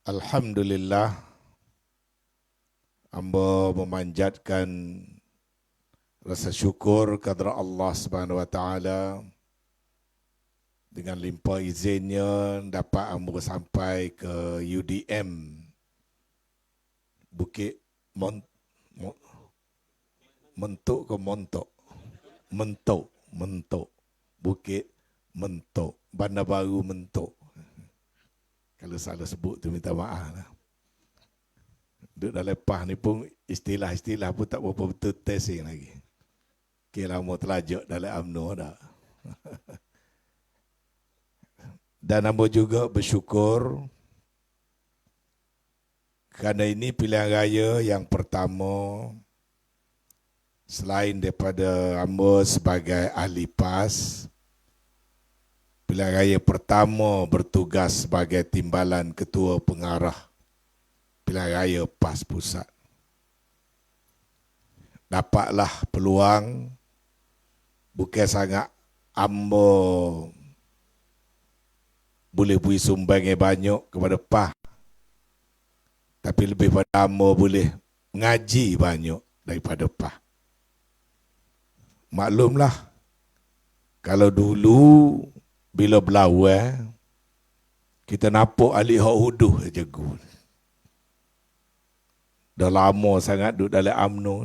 Alhamdulillah, hamba memanjatkan rasa syukur kepada Allah Subhanahu Wa Taala dengan limpah izinnya dapat hamba sampai ke UDM Bukit Mentok ke Montok? Mentok. Bukit Mentok, Bandar Baru Mentok. Kalau salah sebut tu minta maaf lah. Duduk dah lepas ni pun istilah-istilah pun tak berapa betul testing lagi. Kira lama terlajak dalam UMNO dah. Dan hamba juga bersyukur kerana ini pilihan raya yang pertama selain daripada hamba sebagai ahli PAS, pilihan raya pertama bertugas sebagai timbalan ketua pengarah pilihan raya PAS Pusat. Dapatlah peluang, bukan sangat hamba boleh beri sumbang yang banyak kepada PAS, tapi lebih pada hamba boleh ngaji banyak daripada PAS. Maklumlah, kalau dulu bila berlawan, kita nampak ahli hak huduh saja gul. Dah lama sangat duduk dalam UMNO,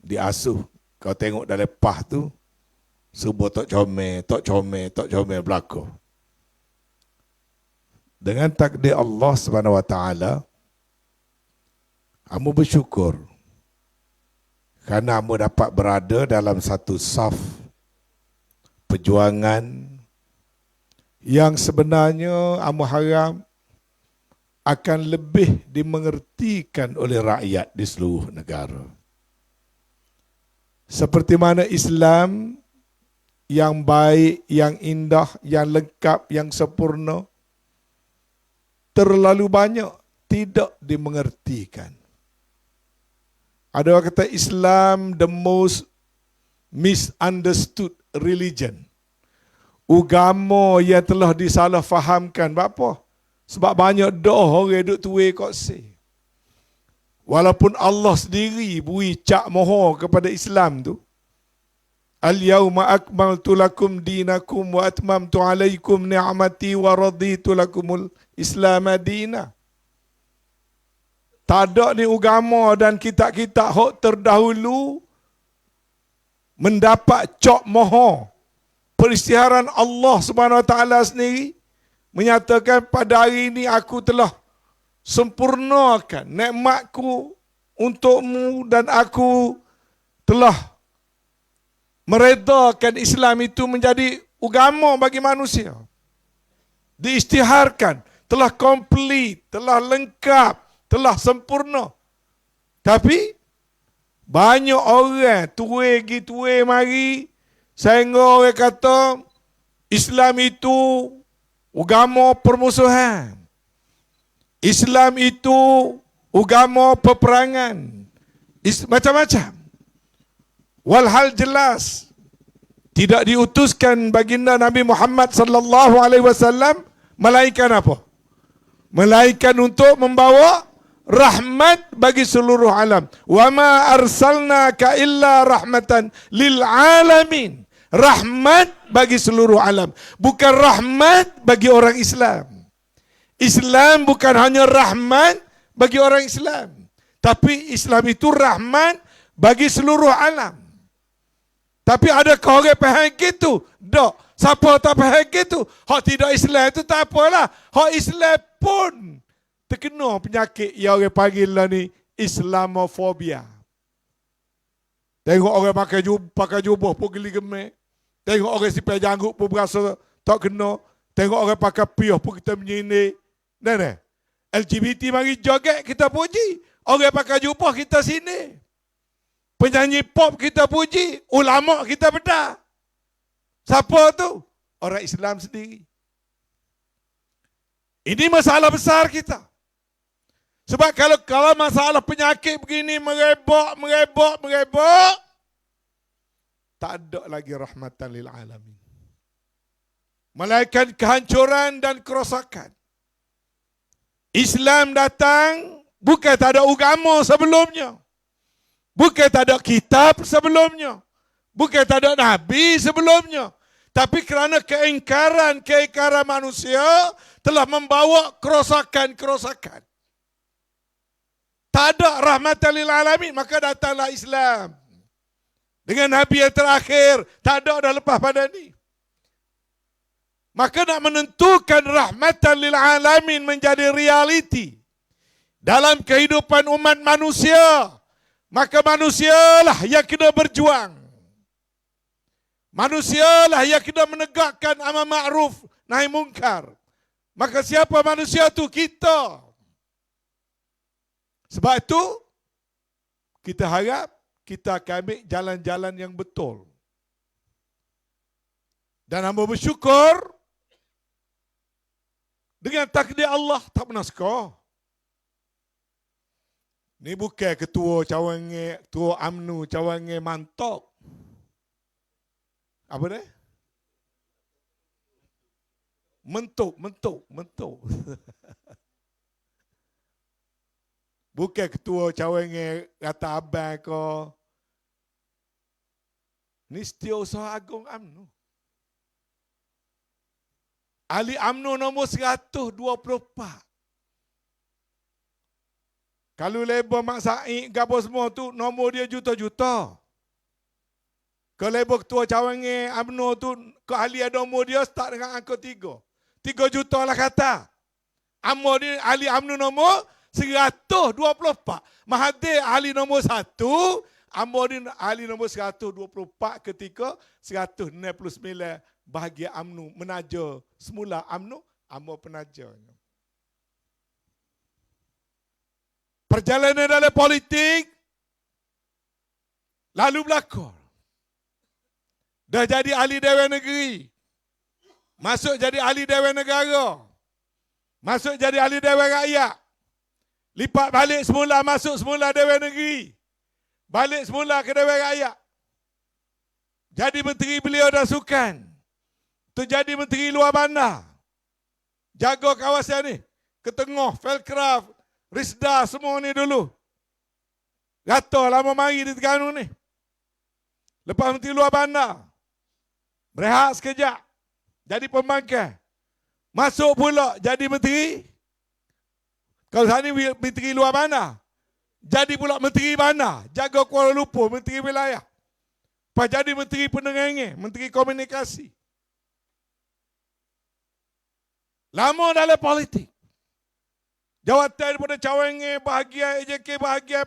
diasuh. Kau tengok dalam PAS tu, semua tok comel berlaku. Dengan takdir Allah Subhanahu Wa Taala, hamba bersyukur kerana hamba dapat berada dalam satu saf perjuangan yang sebenarnya hamba harap akan lebih dimengertikan oleh rakyat di seluruh negara. Seperti mana Islam yang baik, yang indah, yang lengkap, yang sempurna, terlalu banyak tidak dimengertikan. Ada orang kata Islam the most misunderstood religion. Agama yang telah disalahfahamkan. Apa? Sebab banyak dah orang duduk tuai kok si. Walaupun Allah sendiri beri cak mohon kepada Islam tu. Al-yawma akmaltu lakum dinakum wa atmamtu alaikum ni'mati wa raditu lakumul Islam madina. Tak ada ni agama dan kitab-kitab hak terdahulu mendapat cak mohon. Peristiharan Allah Subhanahu Wa Taala sendiri menyatakan pada hari ini aku telah sempurnakan nikmatku untukmu dan aku telah meredakan Islam itu menjadi agama bagi manusia. Diisytiharkan, telah komplit, telah lengkap, telah sempurna. Tapi banyak orang tuai mari sehingga orang kata Islam itu agama permusuhan. Islam itu agama peperangan. Macam-macam. Walhal jelas tidak diutuskan baginda Nabi Muhammad sallallahu alaihi wasallam melainkan apa? Melainkan untuk membawa rahmat bagi seluruh alam. Wa ma arsalnaka illa rahmatan lil alamin. Rahmat bagi seluruh alam, bukan rahmat bagi orang Islam. Islam bukan hanya rahmat bagi orang Islam, tapi Islam itu rahmat bagi seluruh alam. Tapi adakah orang faham gitu? Tak. Siapa tak faham gitu? Hak tidak Islam itu tak apalah. Hak Islam pun terkena penyakit yang orang panggil lah ni Islamofobia. Tengok orang pakai jubah pun geli gemik. Tengok orang sipai janggut pun berasa tak kena. Tengok orang pakai piah pun kita menyindir. Nah. LGBT mari joget kita puji. Orang pakai jubah kita sini. Penyanyi pop kita puji, ulama kita bedah. Siapa tu? Orang Islam sendiri. Ini masalah besar kita. Sebab kalau masalah penyakit begini merebak, tak ada lagi rahmatan lil alamin. Melainkan kehancuran dan kerosakan. Islam datang bukan tak ada agama sebelumnya. Bukan tak ada kitab sebelumnya. Bukan tak ada nabi sebelumnya. Tapi kerana keingkaran manusia telah membawa kerosakan. Tak ada rahmatan lil alamin, maka datanglah Islam. Dengan nabi yang terakhir, tak ada dah lepas pada ni. Maka nak menentukan rahmatan lil alamin menjadi realiti dalam kehidupan umat manusia, maka manusialah yang kena berjuang. Manusialah yang kena menegakkan amar ma'ruf nahi mungkar. Maka siapa manusia tu? Kita. Sebab itu kita harap kita akan ambil jalan-jalan yang betul. Dan hamba bersyukur dengan takdir Allah tak pernah skor. Ni bukan ketua cawangan, ketua UMNO cawangan mantap. Apa dia? Mentuk. Bukan ketua cawangan kata abang ke. Ni Setiausaha Agung UMNO. Ahli UMNO nombor 124. Kalau label Mak Said gabung semua tu nombor dia juta-juta. Kalau label ketua cawangan UMNO tu keahlian nombor dia start dengan angka 3. 3 juta lah kata. Dia ahli UMNO nombor 124. Mahathir ahli nombor 1. Dia ahli nombor 124 ketika 169 bahagian UMNO menaja semula UMNO penajanya. Perjalanan dalam politik lalu berlaku. Dah jadi ahli Dewan Negeri. Masuk jadi ahli Dewan Negara. Masuk jadi ahli Dewan Rakyat. Lipat balik semula, masuk semula Dewan Negeri. Balik semula ke Dewan Rakyat. Jadi Menteri Belia dan Sukan. Tu jadi Menteri Luar Bandar. Jaga kawasan ni. Ketengah, Felcraft, Risda semua ni dulu. Gata lama mari di Terengganu ni. Lepas Menteri Luar Bandar. Berehat sekejap. Jadi pembangkang. Masuk pula jadi Menteri. Kalau saat ni Menteri Luar Bandar. Jadi pula Menteri Bandar. Jaga Kuala Lumpur, Menteri Wilayah. Lepas jadi Menteri Penerangan, Menteri Komunikasi. Lama dalam politik. Jawatan daripada cawangan, bahagian AJK, bahagian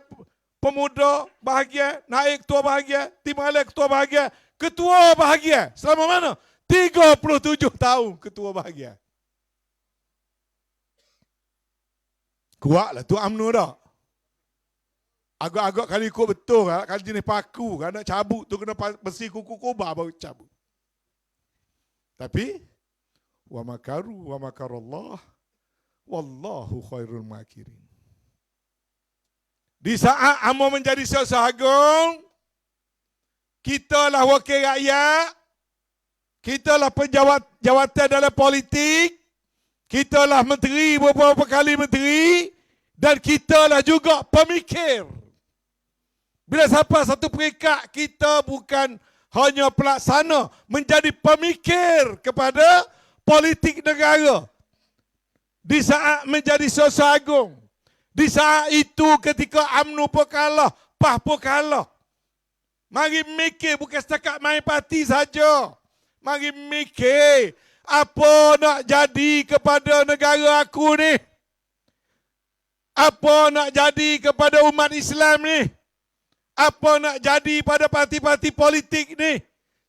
pemuda, bahagian naik ketua bahagian, timbalan ketua bahagian, ketua bahagian. Selama mana? 37 tahun ketua bahagian. Kuatlah tu UMNO dah. Agak-agak kali ikut betul kan, kali jenis paku kan, nak cabut tu kena besi kuku kobar baru cabut. Tapi wa makaru wa makarallah wallahu khairul makirin. Di saat amo menjadi Setiausaha Agung, kita lah wakil rakyat, kita lah penjawat jawatan dalam politik, kita lah menteri, beberapa kali menteri, dan kita lah juga pemikir. Bila sampai satu peringkat, kita bukan hanya pelaksana, menjadi pemikir kepada politik negara. Di saat menjadi Setiausaha Agung, di saat itu ketika UMNO pun kalah, PAS pun kalah. Mari mikir, bukan setakat main parti saja. Mari mikir, apa nak jadi kepada negara aku ni? Apa nak jadi kepada umat Islam ni? Apa nak jadi pada parti-parti politik ni?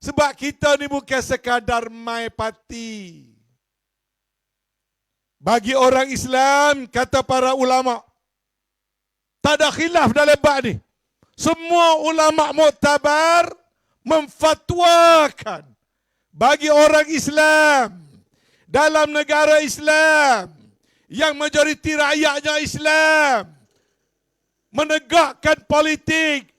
Sebab kita ni bukan sekadar main parti. Bagi orang Islam, kata para ulama, tak ada khilaf dalam bab ni. Semua ulama muktabar memfatwakan bagi orang Islam dalam negara Islam yang majoriti rakyatnya Islam menegakkan politik,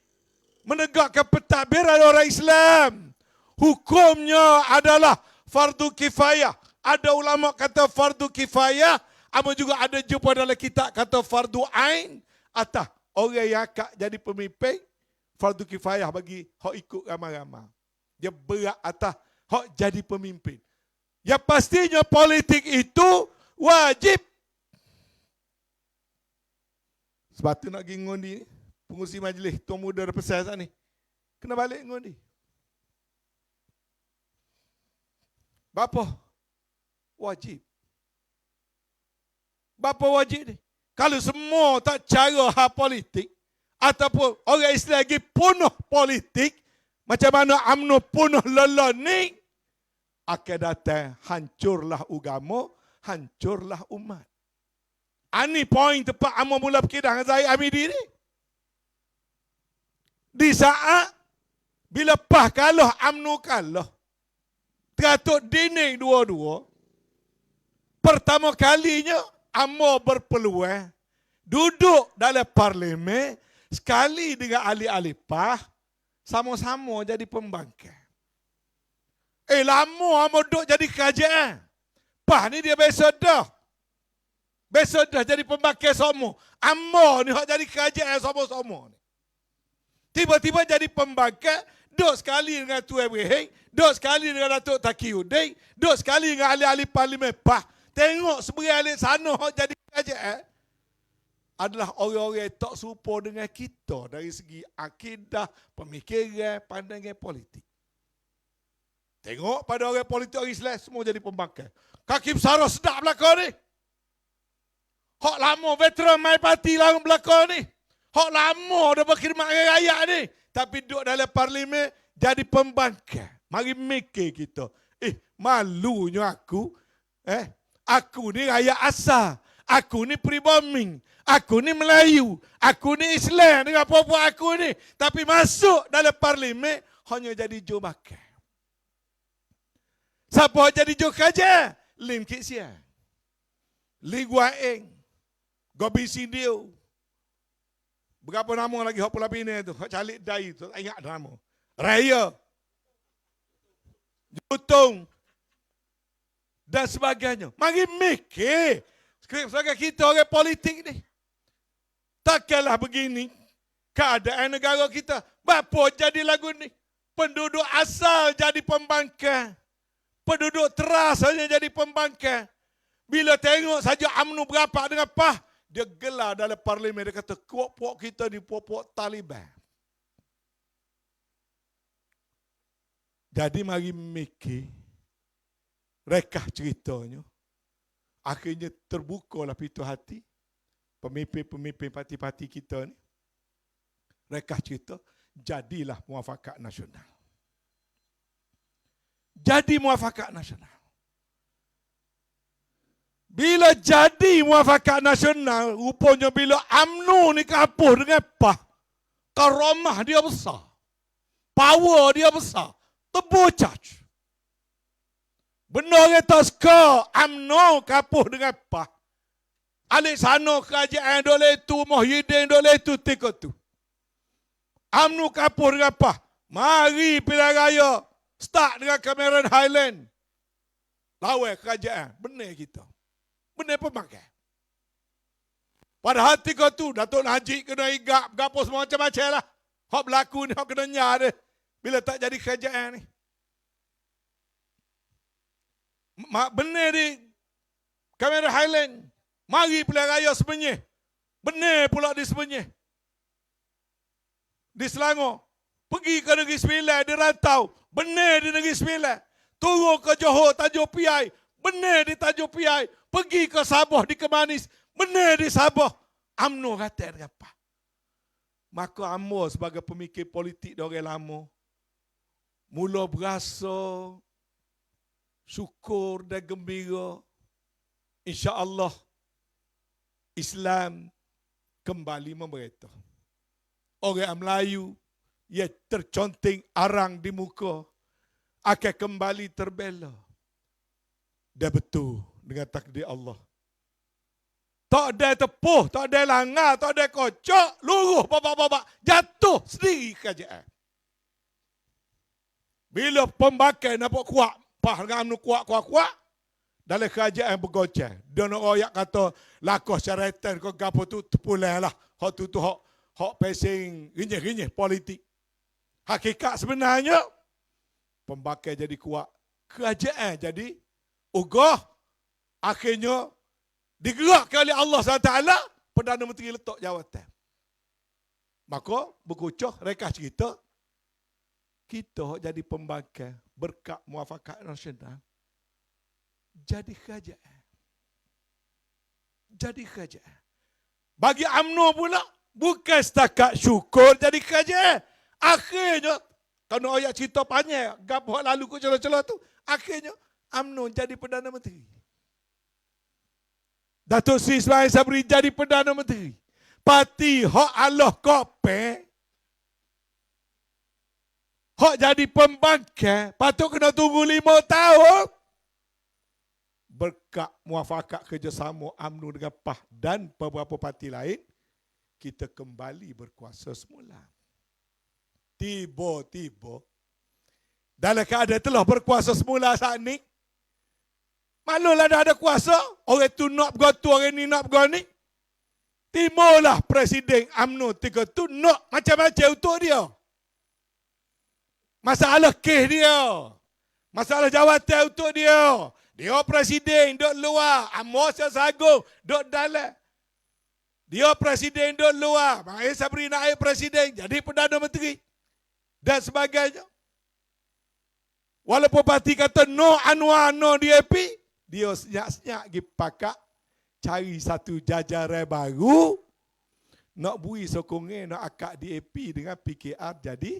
menegakkan pentadbiran orang Islam, hukumnya adalah fardu kifayah. Ada ulama kata fardu kifayah, Amo juga ada jumpa dalam kitab kata fardu ain atas orang yang akak jadi pemimpin, fardu kifayah bagi hak ikut ramai-ramai. Dia berat atas hak jadi pemimpin. Ya pastinya politik itu wajib. Sebab tu nak pergi ngundi ni, pengurusi majlis Tuan Muda Representasi ni. Kena balik ngundi. Bapa wajib. Bapa wajib ni. Kalau semua tak cara hal politik, ataupun orang Islam lagi punuh politik, macam mana UMNO punuh lelah ni, akan datang hancurlah agama, hancurlah umat. Ini poin tepat Amo mula berkaitan dengan Zahid Hamidi ni. Di saat bila PAH kalah, UMNO kalah, teratuk dinding dua-dua, pertama kalinya Amo berpeluang duduk dalam parlimen sekali dengan ahli-ahli PAH, sama-sama jadi pembangkang. Lama Amo duduk jadi kerajaan. PAH ni dia besok dah. Besok dah jadi pembangkang semua. Amo ni hak jadi kerajaan sama-sama ni. Tiba-tiba jadi pembangkang, duduk sekali dengan Tuan Ibrahim, duduk sekali dengan Datuk Taqiyuddin, duduk sekali dengan ahli-ahli parlimen PAH. Tengok sebagai ahli sana hak jadi kerajaan adalah orang-orang yang tak serupa dengan kita dari segi akidah, pemikiran, pandangan politik. Tengok pada orang politik orang Islam semua jadi pembangkang. Kaki besar sedap belakang ni. Hak lama veteran My Party lah belakang ni. Hak lama dah berkhidmat dengan rakyat ni. Tapi duduk dalam parlimen jadi pembangkang. Mari mikir kita. Malunya aku. Aku ni rakyat asal. Aku ni pribumi. Aku ni Melayu. Aku ni Islam dengan apa-apa aku ni. Tapi masuk dalam parlimen hanya jadi jom makan. Siapa jadi jom kerja? Lim Kit Siang. Li Guaeng. Gobi Sindio. Berapa nama lagi hak pula bina tu? Hak calik dai tu. Tak ingat nama. Raya. Jutong. Dan sebagainya. Mari mikir. Sebagai kita orang politik ni. Takkanlah begini. Keadaan negara kita. Bapa jadi lagu ni. Penduduk asal jadi pembangkang. Penduduk teras hanya jadi pembangkang. Bila tengok saja UMNO berapat dengan PAH, dia gelar dalam parlimen. Dia kata, puak-puak kita ni puak-puak Taliban. Jadi mari mikir. Rekah ceritanya. Akhirnya terbukalah pintu hati. Pemimpin-pemimpin parti-parti kita ni. Rekah cerita. Jadilah muafakat nasional. Jadi muafakat nasional. Bila jadi muafakat nasional, rupanya bila UMNO ni kapuh dengan PAH, karamah dia besar. Power dia besar. Tebu charge. Benar kata suka UMNO kapuh dengan PAH. Alik sana kerajaan dole tu, Muhyiddin dole tu, tiko tu. UMNO kapuh dengan PAH. Mari pilihan raya. Start dengan Cameron Highland. Lawan kerajaan. Benar kita. Benar pemakai. Pada hati kau tu, Datuk Najib kena igap, gapo semua macam-macam lah. Hak berlaku ni, hak kena nyar dia. Bila tak jadi kerajaan ni. Benar di Cameron Highland. Mari pilihan raya sebenarnya. Benar pula di sebenarnya. Di Selangor. Pergi ke Negeri Sembilan, di rantau. Benar di Negeri Sembilan. Turun ke Johor, Tanjung Piai. Benar di Tanjung Piai. Pergi ke Sabah, di Kemanis. Benar di Sabah. UMNO kata dengan apa? Maka Amo sebagai pemikir politik dari orang lama. Mula berasa syukur dan gembira. InsyaAllah Islam kembali memerintah. Orang Melayu yang terconting arang di muka akan kembali terbela. Dah betul dengan takdir Allah. Tak ada tepuh, tak ada langar, tak ada kocok, luruh babak-babak, jatuh sendiri kerajaan. Bila pembangkang nampak kuat, PAH dengan UMNO kuat, dalam kerajaan bergoceh. Dia nak royak kata lakoh syaratan kau gapo tu terpulang lah. Hak tu hak pesing rinyih-rinyih politik. Hakikat sebenarnya pembakar jadi kuat. Kerajaan jadi ugah. Akhirnya digerakkan oleh Allah SWT, Perdana Menteri letak jawatan. Maka berkucuh rekas cerita, kita jadi pembakar berkat muafakat nasional. Jadi kerajaan. Jadi kerajaan. Bagi UMNO pula, bukan setakat syukur jadi kerajaan. Akhirnya, kalau ayat cerita panjang, gapo lalu ke celah-celah tu, akhirnya UMNO jadi Perdana Menteri. Datuk Seri Ismail Sabri jadi Perdana Menteri. Parti hak Allah kope, hak jadi pembangkang, patut kena tunggu 5 tahun. Berkat muafakat kerjasama UMNO dengan PAH dan beberapa parti lain, kita kembali berkuasa semula. Tiba-tiba, dalam keadaan telah berkuasa semula saat ni, maklumlah dah ada kuasa, orang tu nak bergotu, orang ni nak bergoni. Timurlah Presiden UMNO tiga tu nak macam-macam untuk dia. Masalah kes dia. Masalah jawatan untuk dia. Dia Presiden duduk luar. Amos Sagung duduk dalam. Dia Presiden duduk luar. Bang Sabri naik Presiden jadi Perdana Menteri. Dan sebagainya. Walaupun parti kata no Anwar, no DAP. Dia senyap-senyap pergi pakak. Cari satu jajaran baru, nak bui sokongan, nak akak DAP dengan PKR jadi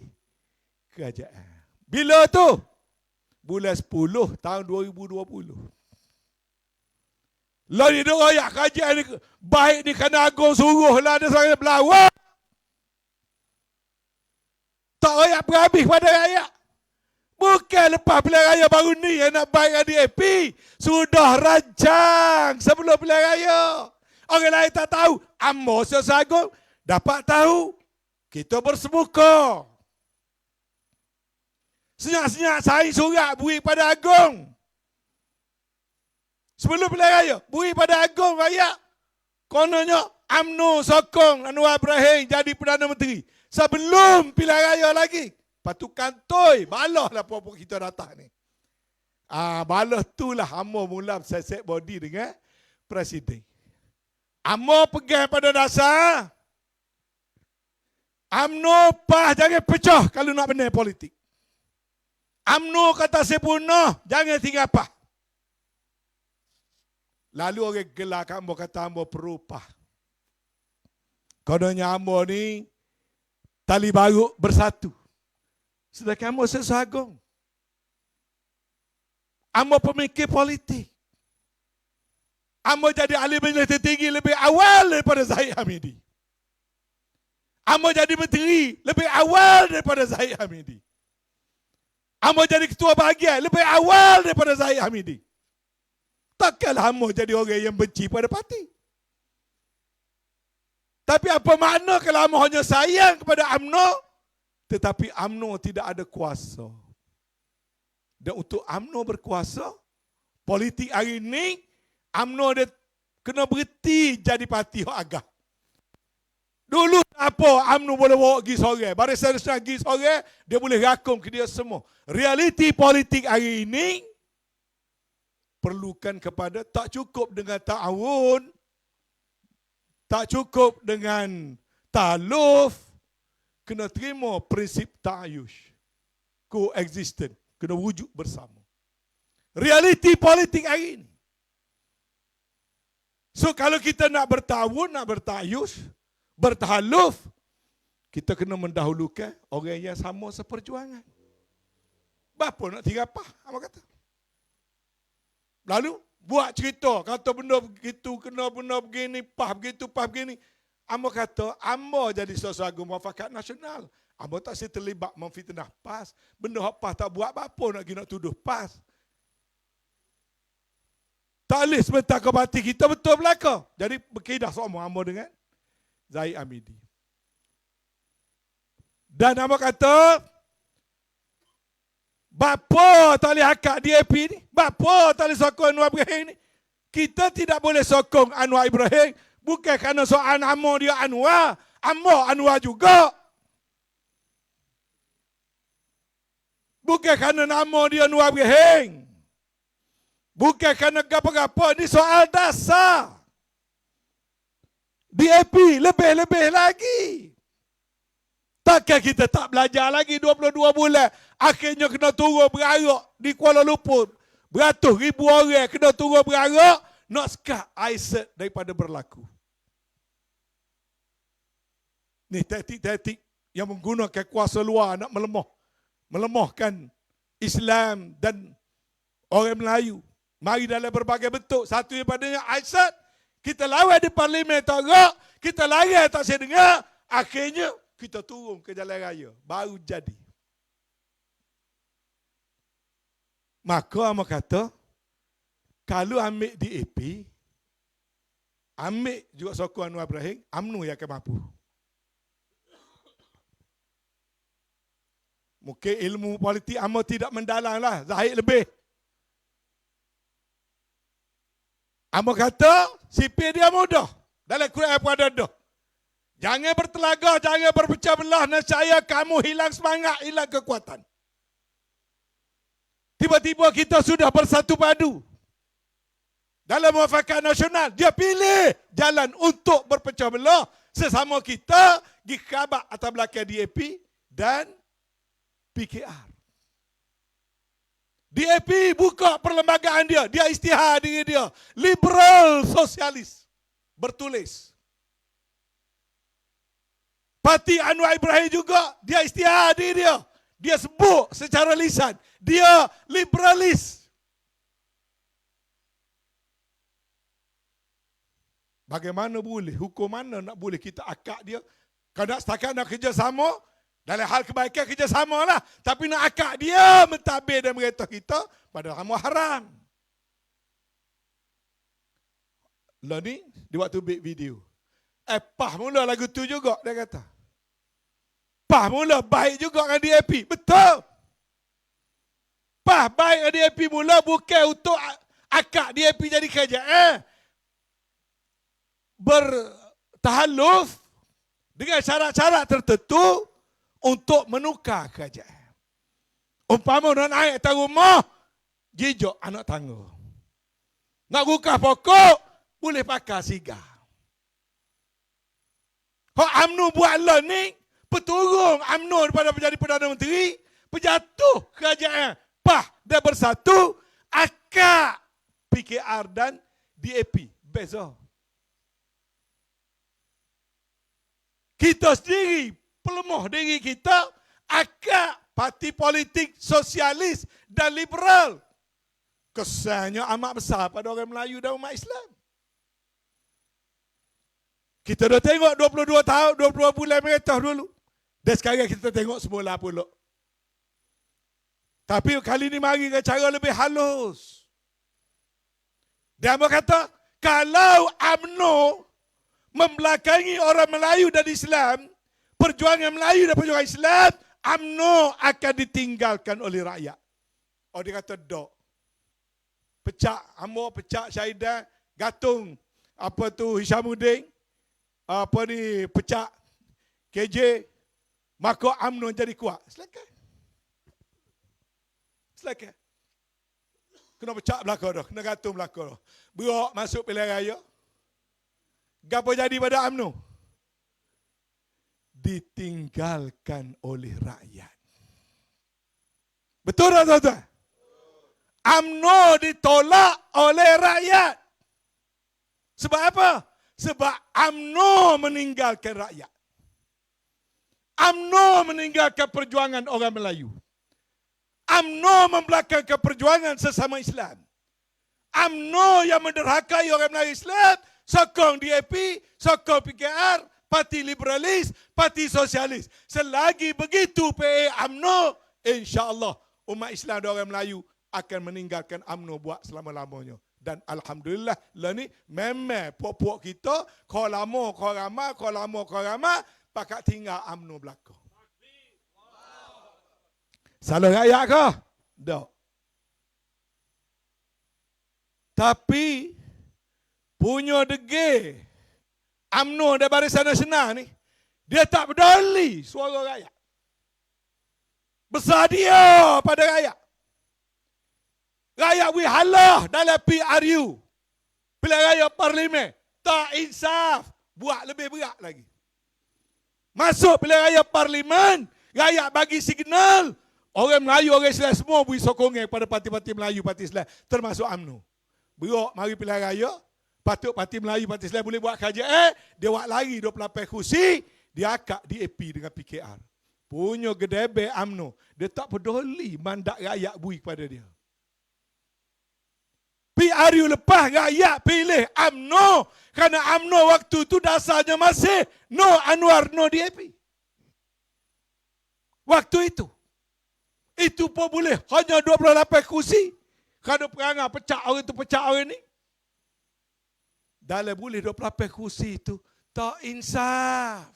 kerajaan. Bila tu? Bulan 10 tahun 2020. Lalu dia royak kerajaan ni, baik ni kena agung suruh lah ada seorang berlawan. Tak royak berhabis pada rakyat. Bukan lepas pilihan raya baru ni yang nak baik dengan DAP. Sudah rancang sebelum pilihan raya. Orang lain tak tahu. Amos Sagung dapat tahu. Kita bersemuka. Senyap-senyap saya surat beri pada Agong. Sebelum pilihan raya, beri pada Agong rakyat. Kononnya UMNO sokong Anwar Ibrahim jadi Perdana Menteri. Sebelum pilihan raya lagi. Lepas tu kantoi, balah lah pokok kita datang ni. Balah tu lah Amor mula set body dengan Presiden. Amor pegang pada dasar. UMNO PAH jangan pecah kalau nak benar politik. UMNO kata sepunah, jangan tinggal PAH. Lalu orang gelak Amor kata Amor perlu PAH. Kononnya Amor ni tali baru bersatu. Sedangkan Amos Sagung. Amos pemikir politik. Amos jadi ahli majlis tertinggi lebih awal daripada Zahid Hamidi. Amos jadi menteri lebih awal daripada Zahid Hamidi. Amos jadi ketua bahagian lebih awal daripada Zahid Hamidi. Takkanlah Amos jadi orang yang benci pada parti. Tapi apa makna kalau Amos hanya sayang kepada UMNO, tetapi UMNO tidak ada kuasa. Dan untuk UMNO berkuasa, politik hari ini, UMNO dia kena berhenti jadi parti yang agak. Dulu apa UMNO boleh bawa pergi sore. Barisan Nasional pergi sore, dia boleh rakung ke dia semua. Realiti politik hari ini, perlukan kepada tak cukup dengan ta'awun, tak cukup dengan ta'aluf, kena terima prinsip ta'ayush. Coexistence. Kena wujud bersama. Realiti politik hari ini. So kalau kita nak bertawun, nak bertayush, bertahaluf, kita kena mendahulukan orang yang sama seperjuangan. Bapa nak tinggal apa? Apa kata? Lalu buat cerita, kata benda begitu, kena benda begini, PAH begitu, PAH begini. Amba kata, amba jadi sesuatu muafakat nasional. Amba tak terlibat memfitnah PAS. Benda hak PAS tak buat apa nak kena tuduh PAS. Tak boleh sebentar ke parti kita betul belaka. Jadi berkidah semua amba dengan Zahid Hamidi. Dan amba kata, Bapa tak boleh akak DAP ni. Bapa tak boleh sokong Anwar Ibrahim ni. Kita tidak boleh sokong Anwar Ibrahim. Bukan kerana soal nama dia Anwar. Anwar juga. Bukan kerana nama dia Anwar Ibrahim. Bukan kerana apa-apa. Ini soal dasar. DAP lebih-lebih lagi. Takkan kita tak belajar lagi 22 bulan. Akhirnya kena turun berarak di Kuala Lumpur. Beratus ribu orang kena turun berarak. Nak sekat Aisyah daripada berlaku. Ni taktik-taktik yang menggunakan kuasa luar nak melemahkan Islam dan orang Melayu. Mari dalam berbagai bentuk. Satu daripadanya Aisyah. Kita lawan di parlimen tak gerak. Kita lari tak saya dengar. Akhirnya kita turun ke jalan raya. Baru jadi. Maka Amar kata, kalau ambil DAP, ambil juga sokong Anwar Ibrahim, UMNO yang akan mampu. Mungkin ilmu politik Amar tidak mendalam lah. Zahid lebih. Amar kata, sipil dia mudah. Dalam Quran pun ada dah. Jangan bertelaga, jangan berpecah belah. Nescaya kamu hilang semangat, hilang kekuatan. Tiba-tiba kita sudah bersatu padu. Dalam muafakat nasional, dia pilih jalan untuk berpecah belah. Sesama kita, pergi khabar atas belakang DAP dan PKR. DAP buka perlembagaan dia. Dia isytihar diri dia. Liberal sosialis. Bertulis. Parti Anwar Ibrahim juga, dia isytihar diri dia. Dia sebut secara lisan. Dia liberalis. Bagaimana boleh? Hukum mana nak boleh kita akak dia? Kalau nak setakat nak kerjasama, dalam hal kebaikan kerjasama lah. Tapi nak akak dia mentadbir dan merintah kita pada haram. Lah ni, di waktu buat video. Pah mula lagu tu juga, dia kata. Pah mula baik juga dengan DAP. Betul. Pah baik dengan DAP mula bukan untuk akak DAP jadi kerajaan. Bertahaluf dengan syarat-syarat tertentu untuk menukar kerajaan. Umpama nak naik atas rumah, jijok anak tangga. Nak buka pokok, boleh pakai sigar. Hak UMNO buat lah ni, peturung UMNO daripada menjadi Perdana Menteri, penjatuh kerajaan PAH dan bersatu, akak PKR dan DAP. Beza. Kita sendiri, pelemah diri kita, akak parti politik sosialis dan liberal. Kesannya amat besar pada orang Melayu dan umat Islam. Kita dah tengok 22 tahun, 22 bulan merintah dulu. Dan sekarang kita tengok semula pula. Tapi kali ini mari dengan cara lebih halus. Dia berkata, kalau UMNO membelakangi orang Melayu dan Islam, perjuangan Melayu dan perjuangan Islam, UMNO akan ditinggalkan oleh rakyat. Oh, dia kata, dok. Pecah Amor, pecah Syahidah, Gatung, apa tu, Hishamuddin, apa ni, pecah KJ, maka UMNO jadi kuat. Silakan. Silakan. Kena pecah belakang dah, kena Gatung belakang dah. Berak masuk pilihan raya. Gapo jadi pada UMNO? Ditinggalkan oleh rakyat. Betul tak tuan-tuan? UMNO ditolak oleh rakyat. Sebab apa? Sebab UMNO meninggalkan rakyat. UMNO meninggalkan perjuangan orang Melayu. UMNO membelakangkan perjuangan sesama Islam. UMNO yang menderhakai orang Melayu Islam, sokong DAP, sokong PKR, parti liberalis, parti sosialis. Selagi begitu PA UMNO, insya-Allah umat Islam dan orang Melayu akan meninggalkan UMNO buat selama-lamanya. Dan alhamdulillah lah ni memang puak-puak kita kau lama kau ramai pakat tinggal UMNO belakang. Salah rakyat ke? Tak. Tapi punya degil UMNO dan Barisan Nasional ni, dia tak peduli suara rakyat. Besar dia pada rakyat. Rakyat we halah dalam PRU. Pilihan raya parlimen. Tak insaf. Buat lebih berat lagi. Masuk pilihan raya parlimen, rakyat bagi signal. Orang Melayu, orang Islam semua beri sokongan kepada parti-parti Melayu, parti Islam. Termasuk UMNO. Berok mari pilihan raya. Patut parti Melayu, parti Islam boleh buat kerajaan. Dia buat lari 28 kursi. Dia akak DAP dengan PKR. Punya gedebe UMNO. Dia tak peduli mandat rakyat beri kepada dia. PRU lepas rakyat pilih UMNO. Kerana UMNO waktu tu dasarnya masih no Anwar, no DAP. Waktu itu. Itu pun boleh hanya 28 kursi. Kerana perangai pecah orang tu, pecah orang ni. Dalam boleh 28 kursi itu tak insaf.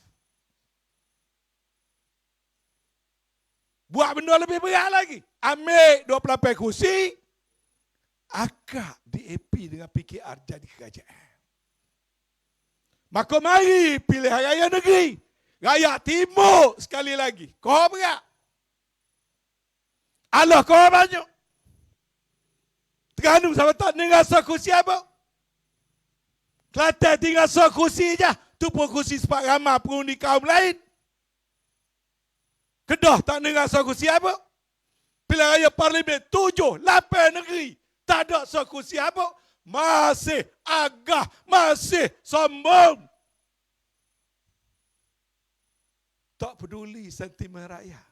Buat benda lebih berat lagi. Ambil 28 kursi, akak DAP dengan PKR jadi kerajaan. Maka mari pilihan raya negeri. Rakyat Timur sekali lagi. Kau berat. Allah kau banyak. Terengganu sama tak tinggal kursi apa? Kelantan tinggal kursi je. Tu pun kursi sepak ramah pengundi kaum lain. Kedah tak tinggal kursi apa? Pilihan raya parlimen 7, 8 negeri. Tak ada kursi apa? Masih agah, masih sombong. Tak peduli sentimen rakyat.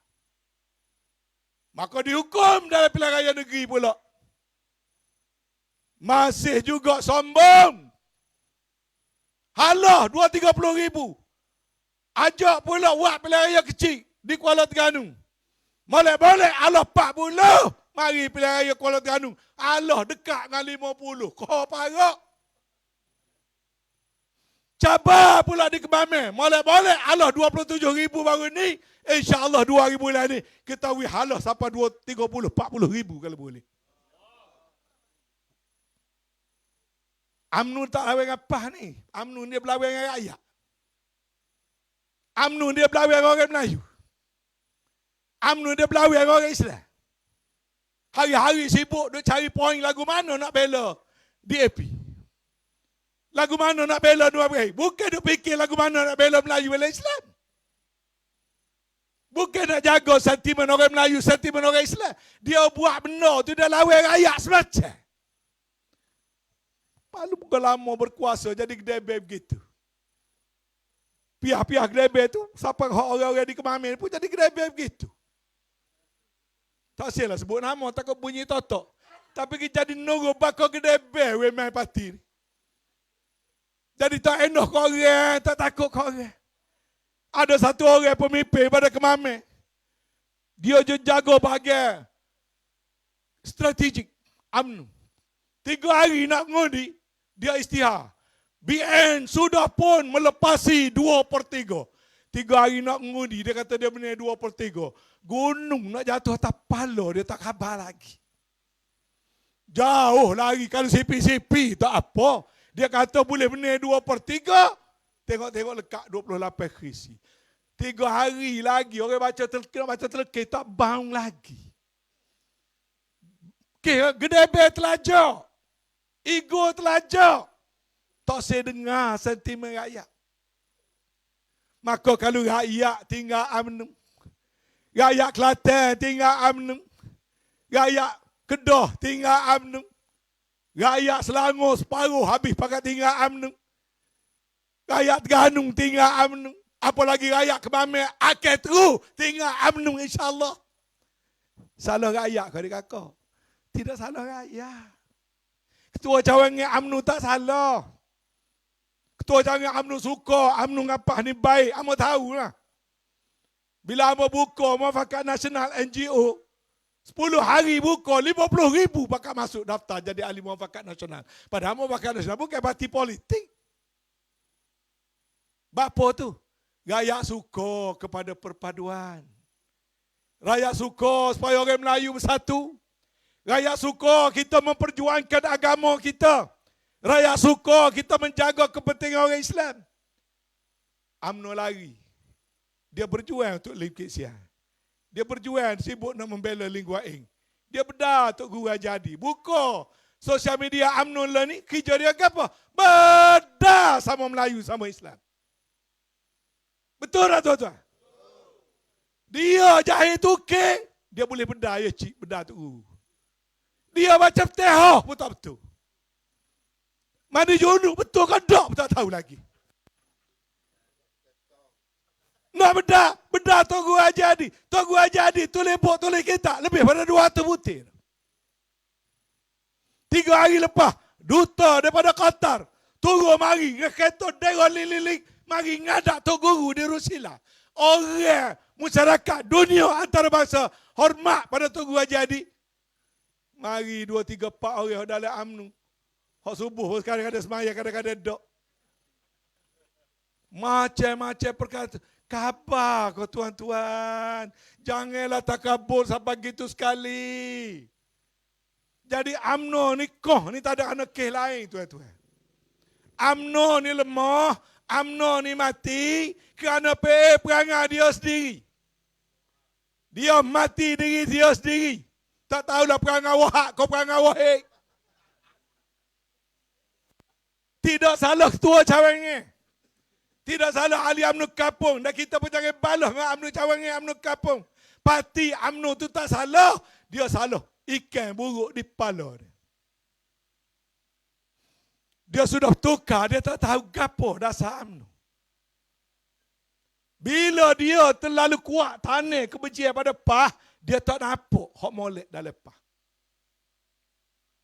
Maka dihukum dalam pilihan raya negeri pula. Masih juga sombong. Halah 2-30 ribu. Ajak pula buat pilihan raya kecil di Kuala Terengganu. Boleh-boleh Allah 40. Mari pilihan raya Kuala Terengganu. Allah dekat dengan 50. Kau parah. Cabar pula di Kemamen. Boleh-boleh Allah 27 ribu baru ni. InsyaAllah 2 ribu lah ni. Ketahui halah sampai 30, 40 ribu kalau boleh. UMNO tak lawan apa ni? UMNO dia berlawan dengan rakyat. UMNO dia berlawan dengan orang Melayu. UMNO dia berlawan dengan orang Islam. Hari-hari sibuk duk cari poin lagu mana nak bela DAP. Lagu mana nak bela Dua Beri. Bukan duk fikir lagu mana nak bela Melayu bela Islam. Bukan nak jaga sentimen orang Melayu, sentimen orang Islam. Dia buat benda tu dia lawan rakyat semacam. Palu bukan lama berkuasa jadi gedebe begitu. Pihak-pihak gedebe tu, siapa orang-orang di Kemamen pun jadi gedebe begitu. Tak sialah sebut nama, takut bunyi totok. Tapi kita jadi nunggu bakal gedebe wemai parti ni. Jadi tak enak kau orang, tak takut kau orang. Ada satu orang pemimpin pada Kemamen. Dia je jaga bahagian strategik UMNO. 3 hari nak mengundi, dia istihar. BN sudah pun melepasi 2/3. 3 hari nak mengundi, dia kata dia benar 2/3. Gunung nak jatuh atas kepala, dia tak khabar lagi. Jauh lagi, kalau CP-CP tak apa. Dia kata boleh benar 2/3. Tengok-tengok lekat 28 kursi. 3 hari lagi, orang baca telekeh, tak bangun lagi. Gedebe telajak. Ego telajak. Tak saya dengar sentimen rakyat. Maka kalau rakyat tinggal UMNO, rakyat Kelantan tinggal UMNO, rakyat Kedah tinggal UMNO, rakyat Selangor separuh habis pakai tinggal UMNO, rakyat Terengganu tinggal UMNO, apalagi rakyat Kemamen akan terus tinggal UMNO insyaAllah. Salah rakyat kau kakak. Tidak salah rakyat. Ketua cawangan UMNO tak salah. Ketua cawangan UMNO suka, UMNO ngapah ni baik, amo tahu lah. Bila amo buka Muafakat Nasional NGO, 10 hari buka, 50 ribu bakal masuk daftar jadi ahli Muafakat Nasional. Padahal Muafakat Nasional bukan parti politik. Bapa tu? Rakyat suka kepada perpaduan. Rakyat suka supaya orang Melayu bersatu. Rakyat suka kita memperjuangkan agama kita. Rakyat suka kita menjaga kepentingan orang Islam. UMNO lari. Dia berjuang untuk Lim Kit Siang. Dia berjuang sibuk nak membela Lim Guat Eng. Dia bedar untuk guru jadi. Buka sosial media UMNO lah ni, kerja dia apa? Bedar sama Melayu sama Islam. Betul tak tuan-tuan? Dia jahit tukik, dia boleh bedar ya cik, bedar tu. Dia macam tehah pun tak betul. Mana junuk betul ke tak pun tak tahu lagi. Nak bedar Togu Hajadi. Togu Hajadi tulis bok tulis kita lebih pada 200 butir. 3 hari lepas, duta daripada Qatar turun mari ke kereta derong liling-liling mari ngadak Tok Guru di Rusila. Orang masyarakat dunia antarabangsa hormat pada Tok Guru Hajadi. Mari 2, 3, 4 orang dalam UMNO. Hak subuh kadang-kadang semaya, kadang-kadang dok. Macam-macam perkata. Khabar kau tuan-tuan. Janganlah takabur sampai gitu sekali. Jadi UMNO ni ni tak ada anak kes lain tuan-tuan. UMNO ni lemah. UMNO ni mati kerana perangai dia sendiri. Dia mati diri dia sendiri. Tak tahulah perangai wahak kau perangai wahik. Tidak salah ketua cawangan. Tidak salah ahli UMNO Kapung. Dan kita pun jangan balas dengan UMNO cawangan, UMNO Kapung. Parti UMNO tu tak salah. Dia salah. Ikan buruk di kepala dia. Dia sudah bertukar. Dia tak tahu gapo dasar UMNO. Bila dia terlalu kuat tanah kebencian pada PAH, dia tak nampak hak molek dalam PAH.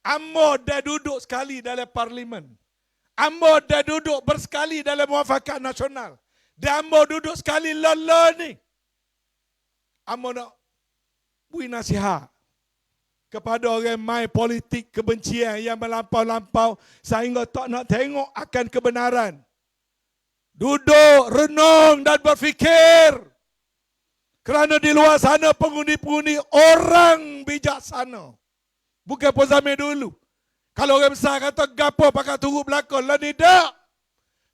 Ambo dah duduk sekali dalam parlimen. Ambo dah duduk bersekali dalam muafakat nasional. Dan ambo duduk sekali lala ni. Ambo nak beri nasihat kepada orang main politik kebencian yang melampau-lampau sehingga tak nak tengok akan kebenaran. Duduk, renung dan berfikir. Kerana di luar sana pengundi-pengundi orang bijaksana. Bukan pun zaman dulu. Kalau orang besar kata gapo pakai turut belakang, lah ni tak.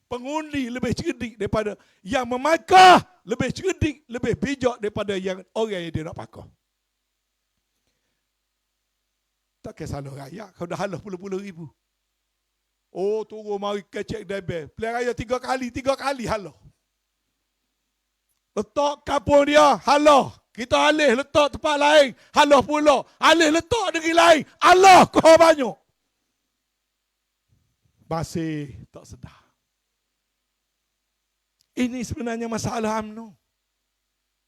Pengundi lebih cerdik daripada yang memakah, lebih cerdik, lebih bijak daripada yang orang yang dia nak pakah. Tak kisah salah rakyat, kau dah halah puluh-puluh ribu. Oh, turun mari kecek debel. Pilihan raya 3 kali halah. Letak kampung dia, halah. Kita alih letak tempat lain, halah pula. Alih letak negeri lain, halah kau banyak. Masih tak sedar. Ini sebenarnya masalah UMNO.